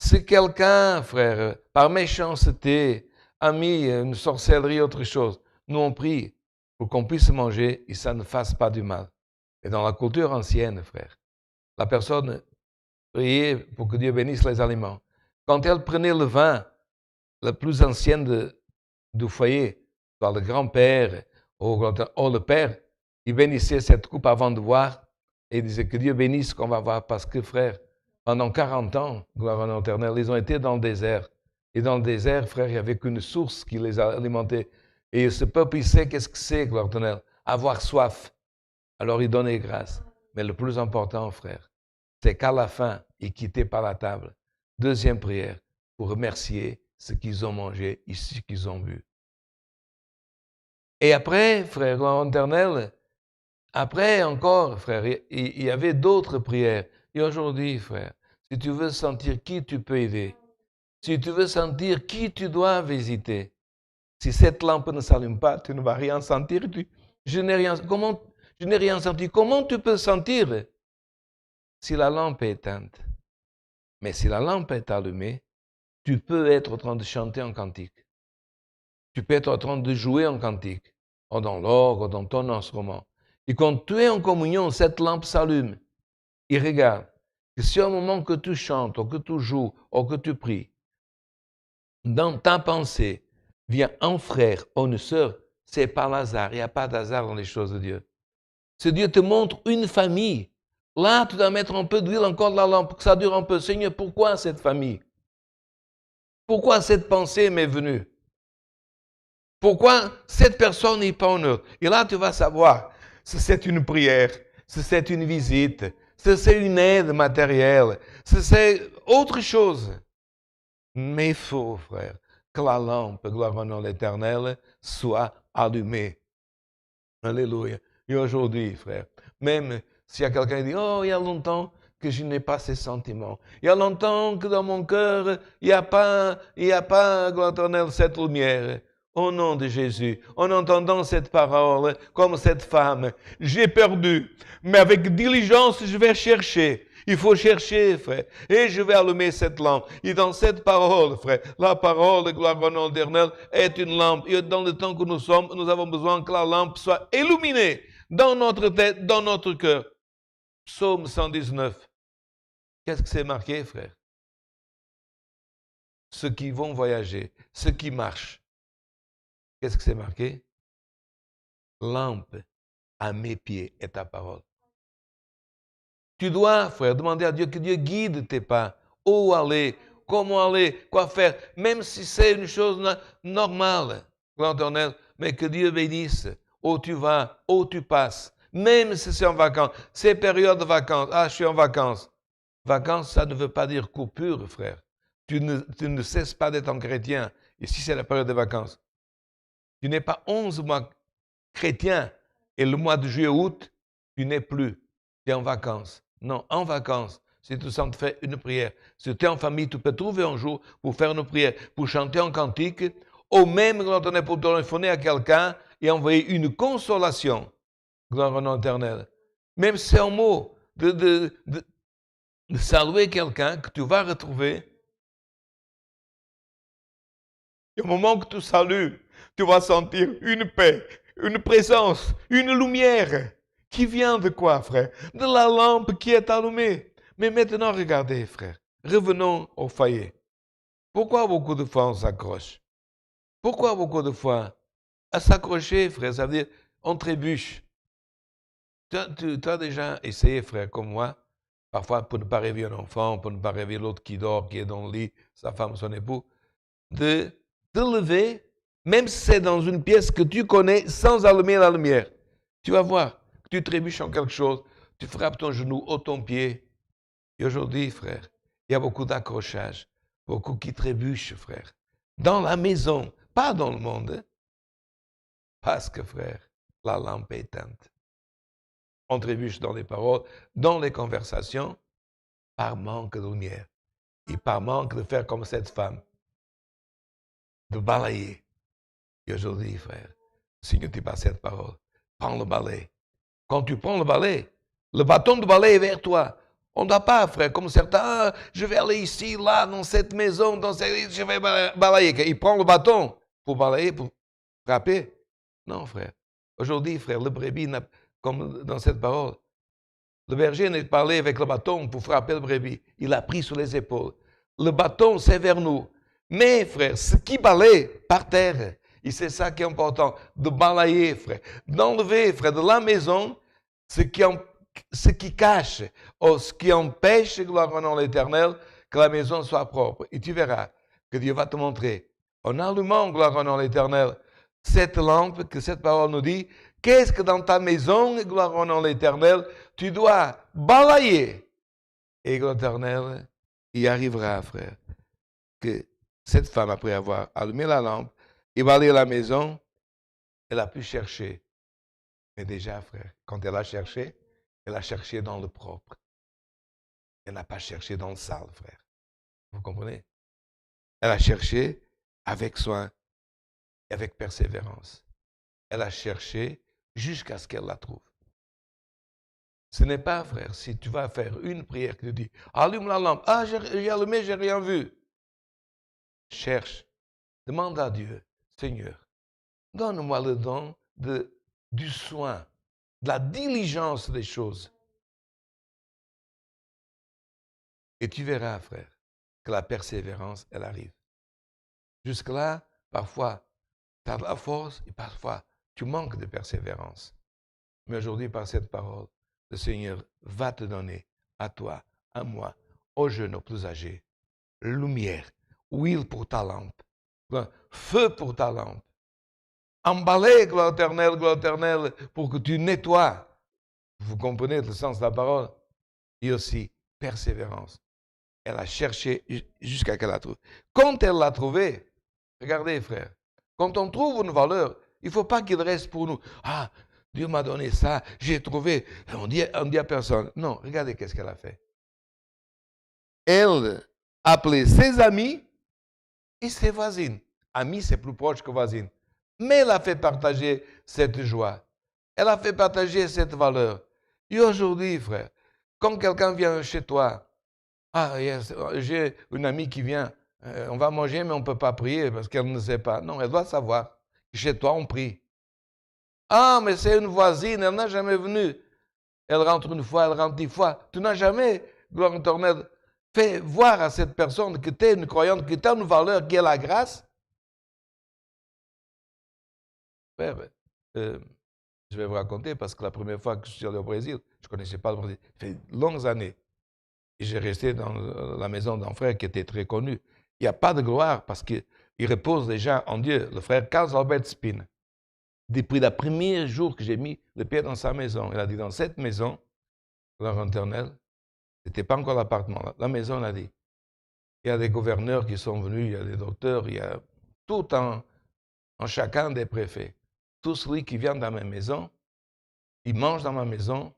[SPEAKER 1] si quelqu'un, frère, par méchanceté, a mis une sorcellerie, autre chose, nous on prie pour qu'on puisse manger et ça ne fasse pas du mal. Et dans la culture ancienne, frère, la personne priait pour que Dieu bénisse les aliments. Quand elle prenait le vin, la plus ancienne du foyer, soit le grand-père ou le père, il bénissait cette coupe avant de boire et il disait que Dieu bénisse ce qu'on va voir parce que, frère, pendant 40 ans, gloire à l'Éternel, ils ont été dans le désert. Et dans le désert, frère, il n'y avait qu'une source qui les a alimentés. Et ce peuple, il sait qu'est-ce que c'est, gloire à l'Éternel, avoir soif. Alors il donnait grâce. Mais le plus important, frère, c'est qu'à la fin, ils quittaient par la table. Deuxième prière, pour remercier ce qu'ils ont mangé et ce qu'ils ont bu. Et après, frère, gloire éternelle, après encore, frère, il y avait d'autres prières. Et aujourd'hui, frère, si tu veux sentir qui tu peux aider, si tu veux sentir qui tu dois visiter, si cette lampe ne s'allume pas, tu ne vas rien sentir. Je n'ai rien senti. Comment tu peux sentir si la lampe est éteinte? Mais si la lampe est allumée, tu peux être en train de chanter en cantique. Tu peux être en train de jouer en cantique, ou dans l'orgue, ou dans ton instrument. Et quand tu es en communion, cette lampe s'allume. Et regarde, que si au moment que tu chantes, ou que tu joues, ou que tu pries, dans ta pensée, vient un frère ou une sœur, c'est par hasard. Il n'y a pas d'hasard dans les choses de Dieu. Si Dieu te montre une famille, là, tu dois mettre un peu d'huile encore dans la lampe pour que ça dure un peu. Seigneur, pourquoi cette famille? Pourquoi cette pensée m'est venue? Pourquoi cette personne n'est pas honnête? Et là, tu vas savoir si c'est une prière, si c'est une visite, si c'est une aide matérielle, si c'est autre chose. Mais il faut, frère, que la lampe, gloire au nom de l'Éternel, soit allumée. Alléluia. Et aujourd'hui, frère, même s'il y a quelqu'un qui dit, oh, il y a longtemps que je n'ai pas ces sentiments. Il y a longtemps que dans mon cœur, il n'y a pas, gloire éternelle, cette lumière. Au nom de Jésus, en entendant cette parole, comme cette femme, j'ai perdu, mais avec diligence, je vais chercher. Il faut chercher, frère, et je vais allumer cette lampe. Et dans cette parole, frère, la parole de gloire au nom de l'Éternel est une lampe. Et dans le temps que nous sommes, nous avons besoin que la lampe soit illuminée dans notre tête, dans notre cœur. Psaume 119. Qu'est-ce que c'est marqué, frère? Ceux qui vont voyager, ceux qui marchent. Qu'est-ce que c'est marqué? Lampe à mes pieds est ta parole. Tu dois, frère, demander à Dieu que Dieu guide tes pas. Où aller, comment aller, quoi faire, même si c'est une chose normale, mais que Dieu bénisse où tu vas, où tu passes, même si c'est en vacances, ces périodes de vacances. Ah, je suis en vacances. Vacances, ça ne veut pas dire coupure, frère. Tu ne cesses pas d'être un chrétien, ici c'est la période de vacances. Tu n'es pas 11 mois chrétien et le mois de juillet-août, tu n'es plus. Tu es en vacances. Non, en vacances, si tu sens faire une prière, si tu es en famille, tu peux trouver un jour pour faire une prière, pour chanter un cantique, ou même quand on est pour téléphoner à quelqu'un et envoyer une consolation. Gloire au nom éternel. Même si c'est un mot de saluer quelqu'un que tu vas retrouver. Et au moment que tu salues, tu vas sentir une paix, une présence, une lumière qui vient de quoi, frère? De la lampe qui est allumée. Mais maintenant, regardez, frère, revenons au foyer. Pourquoi beaucoup de fois on s'accroche? Pourquoi beaucoup de fois? À s'accrocher, frère, ça veut dire on trébuche. Tu as déjà essayé, frère, comme moi, parfois pour ne pas réveiller un enfant, pour ne pas réveiller l'autre qui dort, qui est dans le lit, sa femme, son époux, de te lever, même si c'est dans une pièce que tu connais, sans allumer la lumière. Tu vas voir, tu trébuches en quelque chose, tu frappes ton genou ou ton pied. Et aujourd'hui, frère, il y a beaucoup d'accrochages, beaucoup qui trébuchent, frère. Dans la maison, pas dans le monde. Hein? Parce que, frère, la lampe est éteinte. On trébuche dans les paroles, dans les conversations, par manque de lumière. Et par manque de faire comme cette femme, de balayer. Et aujourd'hui, frère, si tu n'es pas cette parole, prends le balai. Quand tu prends le balai, le bâton de balai est vers toi. On ne doit pas, frère, comme certains, je vais aller ici, là, dans cette maison, je vais balayer. Il prend le bâton pour balayer, pour frapper. Non, frère. Aujourd'hui, frère, le brebis, comme dans cette parole, le berger n'est pas allé avec le bâton pour frapper le brebis. Il l'a pris sur les épaules. Le bâton, c'est vers nous. Mais, frère, ce qui balaye par terre, et c'est ça qui est important, de balayer, frère, d'enlever, frère, de la maison, ce qui cache, ou ce qui empêche, gloire au nom de l'Éternel, que la maison soit propre. Et tu verras que Dieu va te montrer, en allumant, gloire au nom de l'Éternel, cette lampe, que cette parole nous dit, qu'est-ce que dans ta maison, gloire au nom de l'Éternel, tu dois balayer. Et l'Éternel y arrivera, frère, que cette femme, après avoir allumé la lampe et balayé la maison, elle a pu chercher. Mais déjà, frère, quand elle a cherché dans le propre. Elle n'a pas cherché dans le sale, frère. Vous comprenez? Elle a cherché avec soin et avec persévérance. Elle a cherché jusqu'à ce qu'elle la trouve. Ce n'est pas, frère, si tu vas faire une prière qui te dit « Allume la lampe. Ah, j'ai allumé, j'ai rien vu. » Cherche. Demande à Dieu, Seigneur, donne-moi le don du soin, de la diligence des choses. Et tu verras, frère, que la persévérance, elle arrive. Jusque-là, parfois, tu as de la force et parfois, tu manques de persévérance. Mais aujourd'hui, par cette parole, le Seigneur va te donner à toi, à moi, aux jeunes, aux plus âgés, lumière, huile pour ta lampe, feu pour ta lampe. Emballé, gloire éternelle, pour que tu nettoies. Vous comprenez le sens de la parole? Et aussi, persévérance. Elle a cherché jusqu'à qu'elle la trouve. Quand elle l'a trouvée, regardez, frère, quand on trouve une valeur, il ne faut pas qu'il reste pour nous. Ah, Dieu m'a donné ça, j'ai trouvé. On dit à personne. Non, regardez qu'est-ce qu'elle a fait. Elle a appelé ses amis et ses voisines. Amis, c'est plus proche que voisine. Mais elle a fait partager cette joie. Elle a fait partager cette valeur. Et aujourd'hui, frère, quand quelqu'un vient chez toi, ah, j'ai une amie qui vient, on va manger, mais on ne peut pas prier parce qu'elle ne sait pas. Non, elle doit savoir que chez toi, on prie. Ah, mais c'est une voisine, elle n'a jamais venu. Elle rentre une fois, elle rentre 10 fois. Tu n'as jamais, gloire éternelle, fait voir à cette personne que tu es une croyante, que tu as une valeur qui est la grâce. Frère, je vais vous raconter parce que la première fois que je suis allé au Brésil, je ne connaissais pas le Brésil. Ça fait longues années. Et j'ai resté dans la maison d'un frère qui était très connu. Il n'y a pas de gloire parce qu'il repose déjà en Dieu. Le frère Carl Albert Spin. Depuis le premier jour que j'ai mis le pied dans sa maison, il a dit, dans cette maison, gloire éternelle, ce n'était pas encore l'appartement. La maison, il a dit, il y a des gouverneurs qui sont venus, il y a des docteurs, il y a tout en chacun des préfets. Tout celui qui vient dans ma maison, il mange dans ma maison,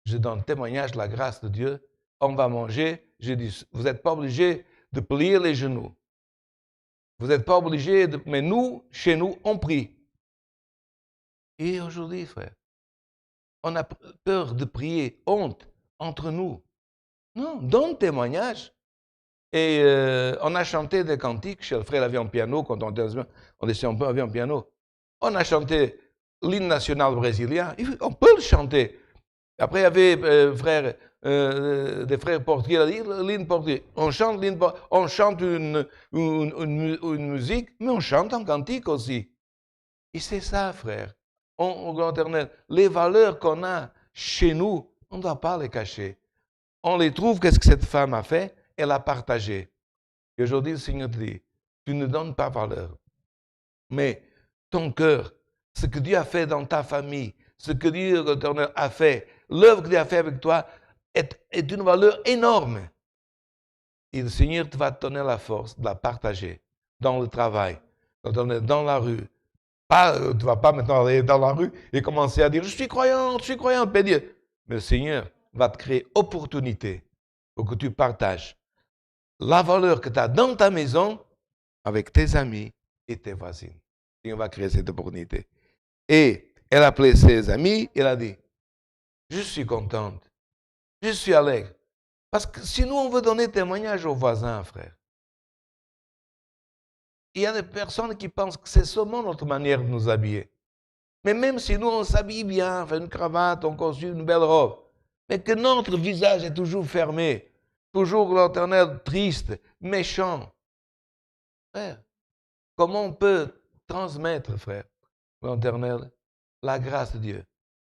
[SPEAKER 1] je donne témoignage de la grâce de Dieu, on va manger, je dis, vous n'êtes pas obligé de plier les genoux. Vous n'êtes pas obligé de... Mais nous, chez nous, on prie. Et aujourd'hui, frère, on a peur de prier, honte, entre nous. Non, donne témoignage. Et on a chanté des cantiques chez le frère Avion Piano, quand on était un peu Avion Piano. On a chanté l'hymne national brésilien, on peut le chanter. Après, il y avait des frères portiers, il a dit, Lynn Portier, on chante une musique, mais on chante un cantique aussi. Et c'est ça, frère. Au grand éternel, les valeurs qu'on a chez nous, on ne doit pas les cacher. On les trouve, qu'est-ce que cette femme a fait? Elle a partagé. Et aujourd'hui, le Seigneur te dit, tu ne donnes pas valeur. Mais ton cœur, ce que Dieu a fait dans ta famille, ce que Dieu l'Éternel a fait, l'œuvre que Dieu a fait avec toi est une valeur énorme. Et le Seigneur va te donner la force de la partager dans le travail, dans la rue. Pas, tu ne vas pas maintenant aller dans la rue et commencer à dire je suis croyant, mais le Seigneur va te créer opportunité pour que tu partages la valeur que tu as dans ta maison avec tes amis et tes voisines. Et on va créer cette opportunité. Et elle a appelé ses amis, elle a dit, je suis contente, je suis allègre. Parce que si nous, on veut donner témoignage aux voisins, frère, il y a des personnes qui pensent que c'est seulement notre manière de nous habiller. Mais même si nous, on s'habille bien, on fait une cravate, on construit une belle robe, mais que notre visage est toujours fermé, toujours l'Éternel triste, méchant. Frère, comment on peut transmettre, frère, l'Éternel, la grâce de Dieu?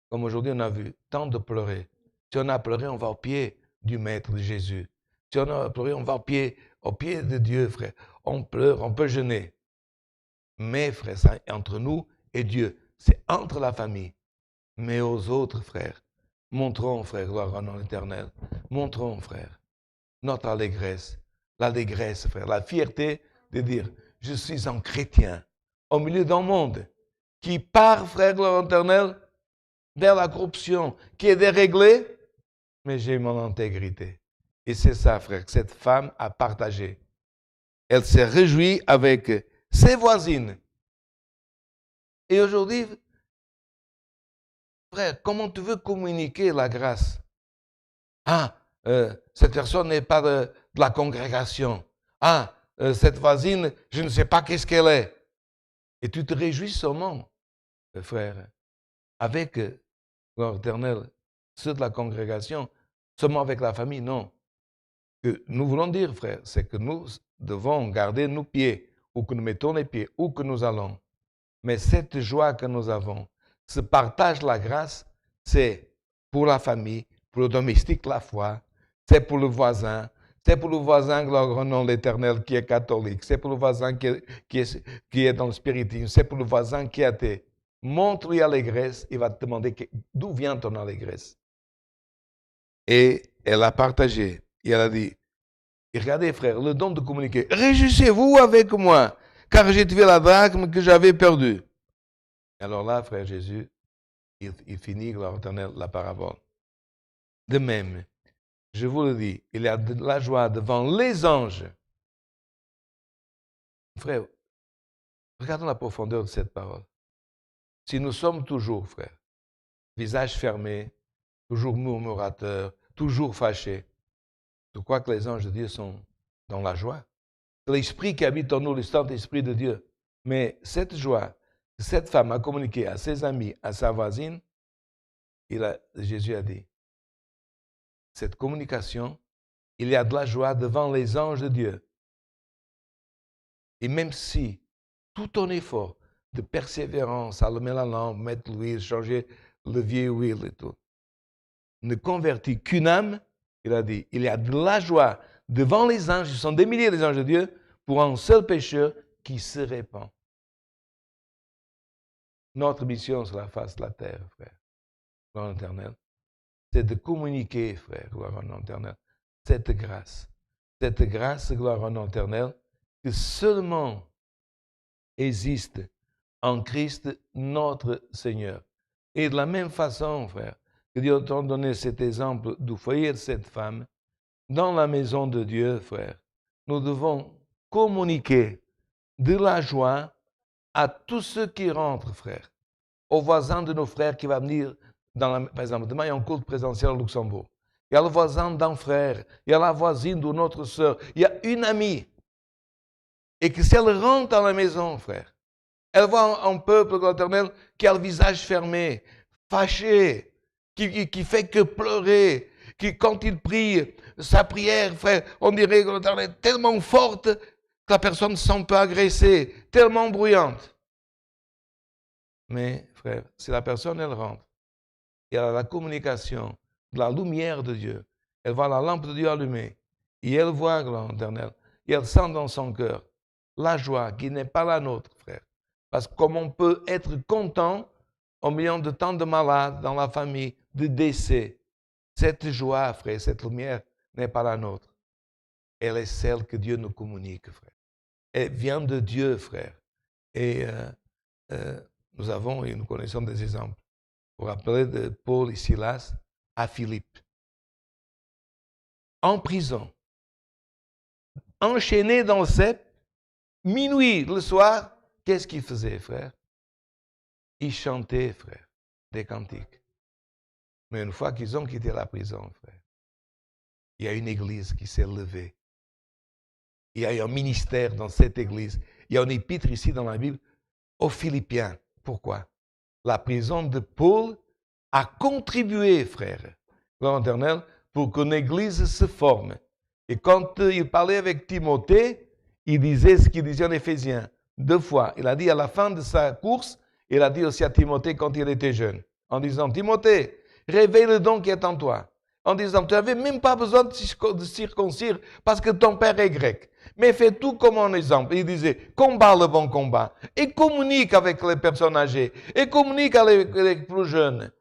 [SPEAKER 1] Comme aujourd'hui, on a vu tant de pleurer. Si on a pleuré, on va au pied du Maître de Jésus. Si on a pleuré, on va au pied de Dieu, frère. On pleure, on peut jeûner. Mais, frère, c'est entre nous et Dieu. C'est entre la famille. Mais aux autres, frères, montrons, frère, gloire au nom éternel. Montrons, frère, notre allégresse. L'allégresse, frère. La fierté de dire, je suis un chrétien au milieu d'un monde qui part, frère, gloire éternel, vers la corruption, qui est déréglée, mais j'ai mon intégrité. Et c'est ça, frère, que cette femme a partagé. Elle s'est réjouie avec ses voisines. Et aujourd'hui, frère, comment tu veux communiquer la grâce? Ah, cette personne n'est pas de la congrégation. Ah, cette voisine, je ne sais pas qu'est-ce qu'elle est. Et tu te réjouis seulement, frère, avec l'Éternel, ceux de la congrégation, seulement avec la famille, non. Que nous voulons dire, frère, c'est que nous devons garder nos pieds, où que nous mettons les pieds, où que nous allons. Mais cette joie que nous avons, ce partage de la grâce, c'est pour la famille, pour le domestique, la foi, c'est pour le voisin, gloire au nom de l'Éternel, qui est catholique, c'est pour le voisin qui est dans le spiritisme, c'est pour le voisin qui est athée. Montre-lui allégresse, il va te demander d'où vient ton allégresse. Et elle a partagé. Et elle a dit, regardez frère, le don de communiquer. Réjouissez-vous avec moi, car j'ai trouvé la drachme que j'avais perdue. Alors là, frère Jésus, il finit, gloire à l'Éternel, la parabole. De même, je vous le dis, il y a de la joie devant les anges. Frère, regardons la profondeur de cette parole. Si nous sommes toujours, frère, visage fermé, toujours murmurateurs, toujours fâchés, je crois que les anges de Dieu sont dans la joie. C'est l'esprit qui habite en nous, le Saint-Esprit de Dieu. Mais cette joie, cette femme a communiqué à ses amis, à sa voisine, Jésus a dit, cette communication, il y a de la joie devant les anges de Dieu. Et même si tout ton effort de persévérance, allumer la lampe, mettre l'huile, changer le vieux huile et tout, ne convertit qu'une âme, il a dit, il y a de la joie devant les anges, ce sont des milliers des anges de Dieu, pour un seul pécheur qui se répand. Notre mission sur la face de la terre, frère, gloire éternelle, c'est de communiquer, frère, gloire éternelle, cette grâce, gloire éternelle, que seulement existe en Christ notre Seigneur. Et de la même façon, frère, que Dieu a donné cet exemple du foyer de cette femme, dans la maison de Dieu, frère, nous devons communiquer de la joie à tous ceux qui rentrent, frère, aux voisins de nos frères qui vont venir, par exemple, demain il y a un culte présentiel au Luxembourg. Il y a le voisin d'un frère, il y a la voisine de notre sœur, il y a une amie. Et que si elle rentre dans la maison, frère, elle voit un peuple éternel qui a le visage fermé, fâché, qui fait que pleurer, qui, quand il prie, sa prière, frère, on dirait qu'elle est tellement forte que la personne se sent un peu agressée, tellement bruyante. Mais, frère, si la personne, elle rentre, et elle a la communication, la lumière de Dieu, elle voit la lampe de Dieu allumée, et elle voit l'Éternel, et elle sent dans son cœur la joie qui n'est pas la nôtre, frère. Parce que comme on peut être content au milieu de tant de malades dans la famille, de décès, cette joie, frère, cette lumière n'est pas la nôtre. Elle est celle que Dieu nous communique, frère. Elle vient de Dieu, frère. Et nous avons et nous connaissons des exemples. Vous vous rappelez de Paul et Silas à Philippe. En prison. Enchaînés dans le cep. Minuit, le soir. Qu'est-ce qu'ils faisaient, frère? Ils chantaient, frère, des cantiques. Mais une fois qu'ils ont quitté la prison, frère, il y a une église qui s'est levée. Il y a un ministère dans cette église. Il y a un épître ici dans la Bible aux Philippiens. Pourquoi? La prison de Paul a contribué, frère, l'Éternel, pour qu'une église se forme. Et quand il parlait avec Timothée, il disait ce qu'il disait en Éphésiens 2 fois. Il a dit à la fin de sa course, il a dit aussi à Timothée quand il était jeune, en disant, Timothée, réveille le don qui est en toi. En disant, tu n'avais même pas besoin de circoncire parce que ton père est grec. Mais fais tout comme un exemple. Il disait, combat le bon combat. Et communique avec les personnes âgées. Et communique avec les plus jeunes.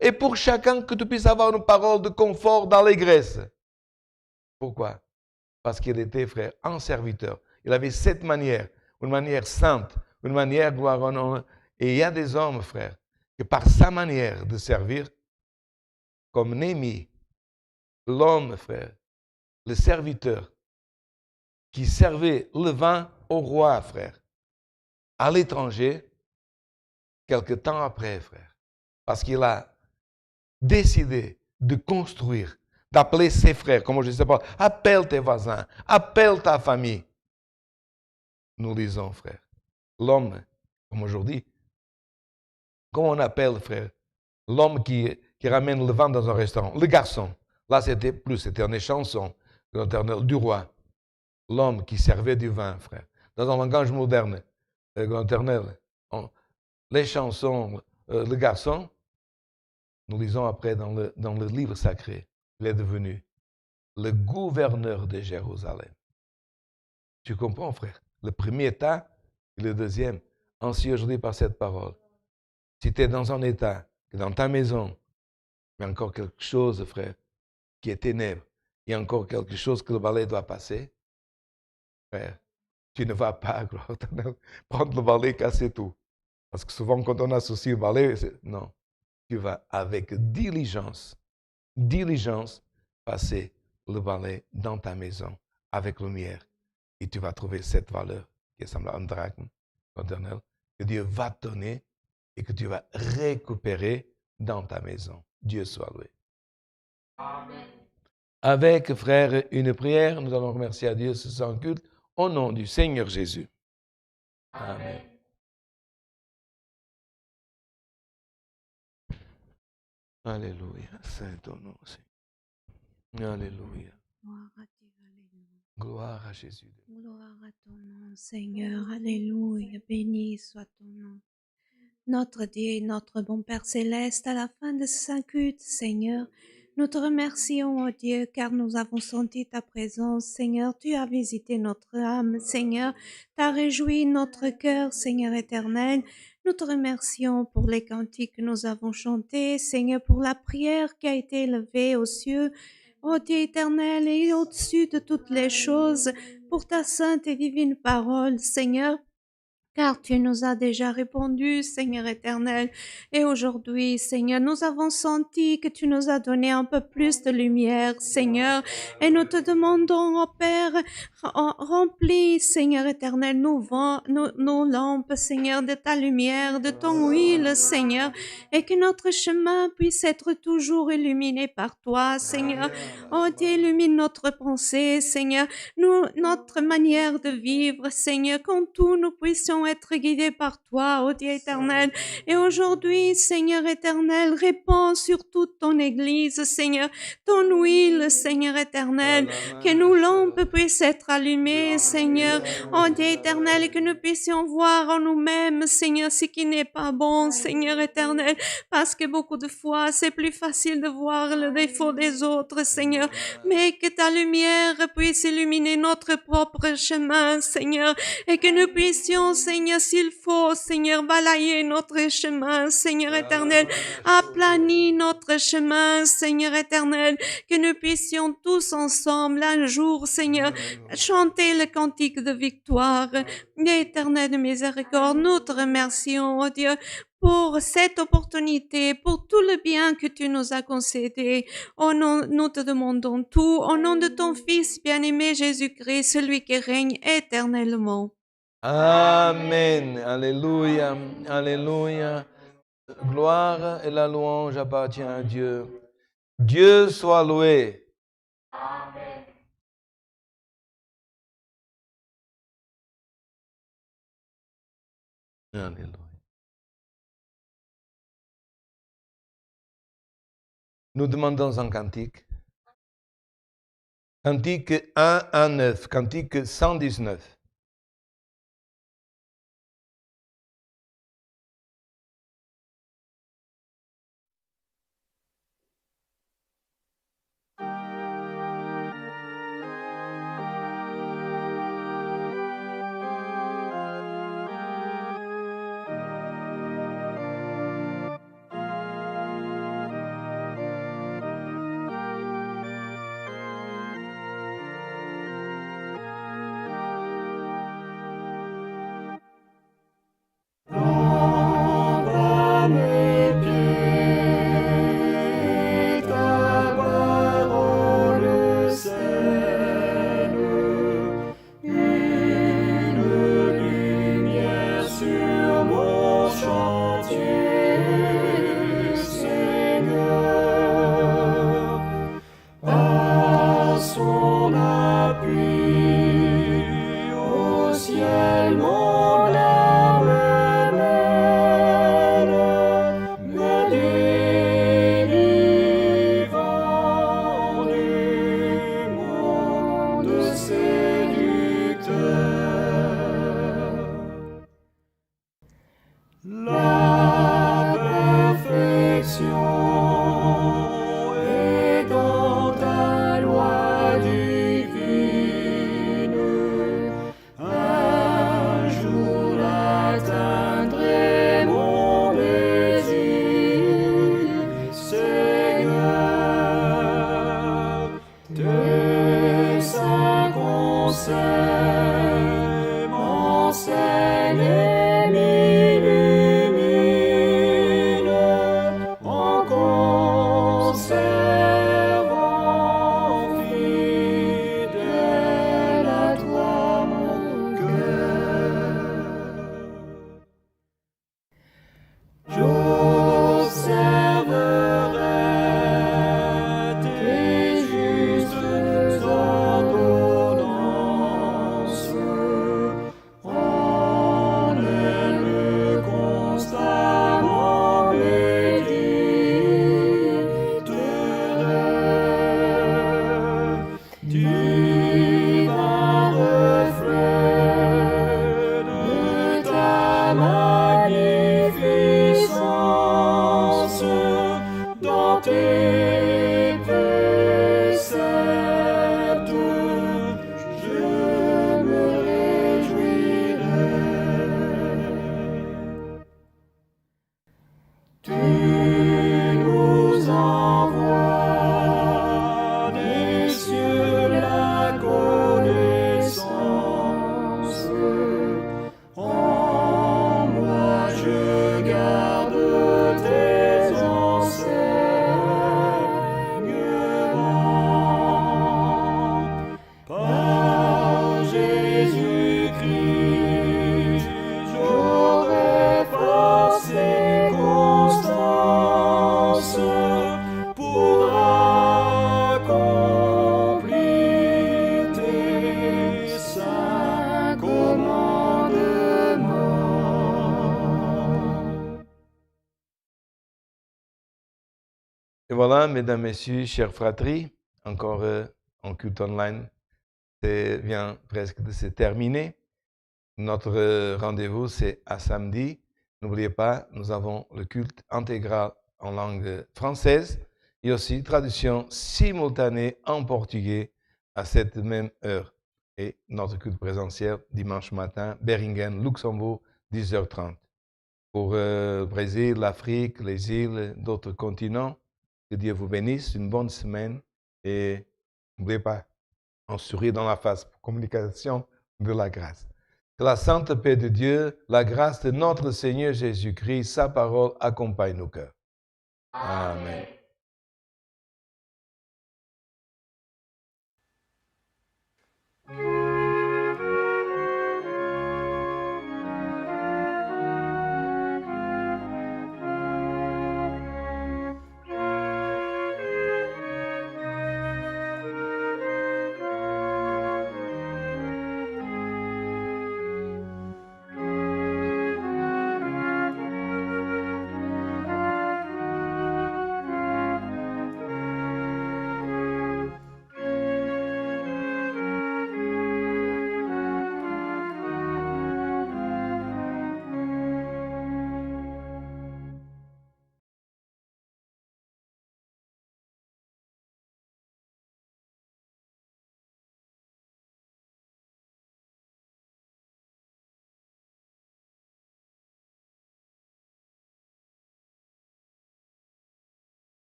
[SPEAKER 1] Et pour chacun que tu puisses avoir une parole de confort d'allégresse. Pourquoi? Parce qu'il était, frère, un serviteur. Il avait cette manière, une manière sainte, une manière gloire en honneur. Et il y a des hommes, frère, que par sa manière de servir, comme Néhémie, l'homme, frère, le serviteur, qui servait le vin au roi, frère, à l'étranger, quelque temps après, frère, parce qu'il a décidé de construire, d'appeler ses frères, comme je sais pas, appelle tes voisins, appelle ta famille. Nous lisons, frère, l'homme, comme aujourd'hui, comment on appelle, frère, l'homme qui ramène le vin dans un restaurant, le garçon. Là, c'était une chanson du roi. L'homme qui servait du vin, frère. Dans un langage moderne, éternel, les chansons, le garçon, nous lisons après dans le livre sacré, il est devenu le gouverneur de Jérusalem. Tu comprends, frère? Le premier état et le deuxième. Ainsi aujourd'hui par cette parole. Si tu es dans un état, dans ta maison, il y a encore quelque chose, frère, qui est ténèbre. Il y a encore quelque chose que le balai doit passer. Frère, tu ne vas pas, prendre le balai, casser tout. Parce que souvent, quand on associe le balai, non. Tu vas avec diligence, passer le balai dans ta maison avec lumière. Et tu vas trouver cette valeur qui semble un drachme éternel que Dieu va te donner et que tu vas récupérer dans ta maison. Dieu soit loué.
[SPEAKER 2] Amen.
[SPEAKER 1] Avec, frère, une prière, nous allons remercier à Dieu ce saint culte au nom du Seigneur Jésus. Amen. Alléluia. Saint ton nom, Seigneur. Alléluia. Gloire à Jésus.
[SPEAKER 3] Gloire à ton nom, Seigneur. Alléluia. Béni soit ton nom. Notre Dieu et notre bon Père céleste, à la fin de ce saint culte, Seigneur, nous te remercions, oh Dieu, car nous avons senti ta présence. Seigneur, tu as visité notre âme. Seigneur, tu as réjoui notre cœur, Seigneur éternel. Nous te remercions pour les cantiques que nous avons chantés, Seigneur, pour la prière qui a été élevée aux cieux. Ô Dieu éternel, et au-dessus de toutes les choses, pour ta sainte et divine parole, Seigneur, car tu nous as déjà répondu, Seigneur éternel. Et aujourd'hui, Seigneur, nous avons senti que tu nous as donné un peu plus de lumière, Seigneur. Et nous te demandons, oh Père, remplis, Seigneur éternel, nos lampes, Seigneur, de ta lumière, de ton huile, Seigneur. Et que notre chemin puisse être toujours illuminé par toi, Seigneur. Oh, tu illumines notre pensée, Seigneur. Notre manière de vivre, Seigneur, qu'en tout nous puissions voulons être guidés par toi, ô Dieu éternel. Et aujourd'hui, Seigneur éternel, répands sur toute ton Église, Seigneur, ton huile, Seigneur éternel, que nos lampes puissent être allumées, Seigneur, ô Dieu éternel, et que nous puissions voir en nous-mêmes, Seigneur, ce qui n'est pas bon, Seigneur éternel, parce que beaucoup de fois, c'est plus facile de voir le défaut des autres, Seigneur, mais que ta lumière puisse illuminer notre propre chemin, Seigneur, et que nous puissions, Seigneur, s'il faut, Seigneur, balayer notre chemin, Seigneur éternel, aplanir notre chemin, Seigneur éternel, que nous puissions tous ensemble un jour, Seigneur, chanter le cantique de victoire. Éternel de miséricorde, nous te remercions, oh Dieu, pour cette opportunité, pour tout le bien que tu nous as concédé. Oh non, nous te demandons tout au nom de ton Fils bien-aimé Jésus-Christ, celui qui règne éternellement.
[SPEAKER 1] Amen. Alléluia. Alléluia. Gloire et la louange appartient à Dieu. Dieu soit loué.
[SPEAKER 2] Amen.
[SPEAKER 1] Alléluia. Nous demandons un cantique. Cantique 1 à 9, cantique 119. Et voilà, mesdames, messieurs, chers fratries, encore en culte online, vient presque de se terminer. Notre rendez-vous, c'est à samedi. N'oubliez pas, nous avons le culte intégral en langue française et aussi traduction simultanée en portugais à cette même heure. Et notre culte présentiel, dimanche matin, Beringen, Luxembourg, 10h30. Pour le Brésil, l'Afrique, les îles, d'autres continents, que Dieu vous bénisse, une bonne semaine et n'oubliez pas, on sourit dans la face pour communication de la grâce. Que la sainte paix de Dieu, la grâce de notre Seigneur Jésus-Christ, sa parole accompagne nos cœurs. Amen.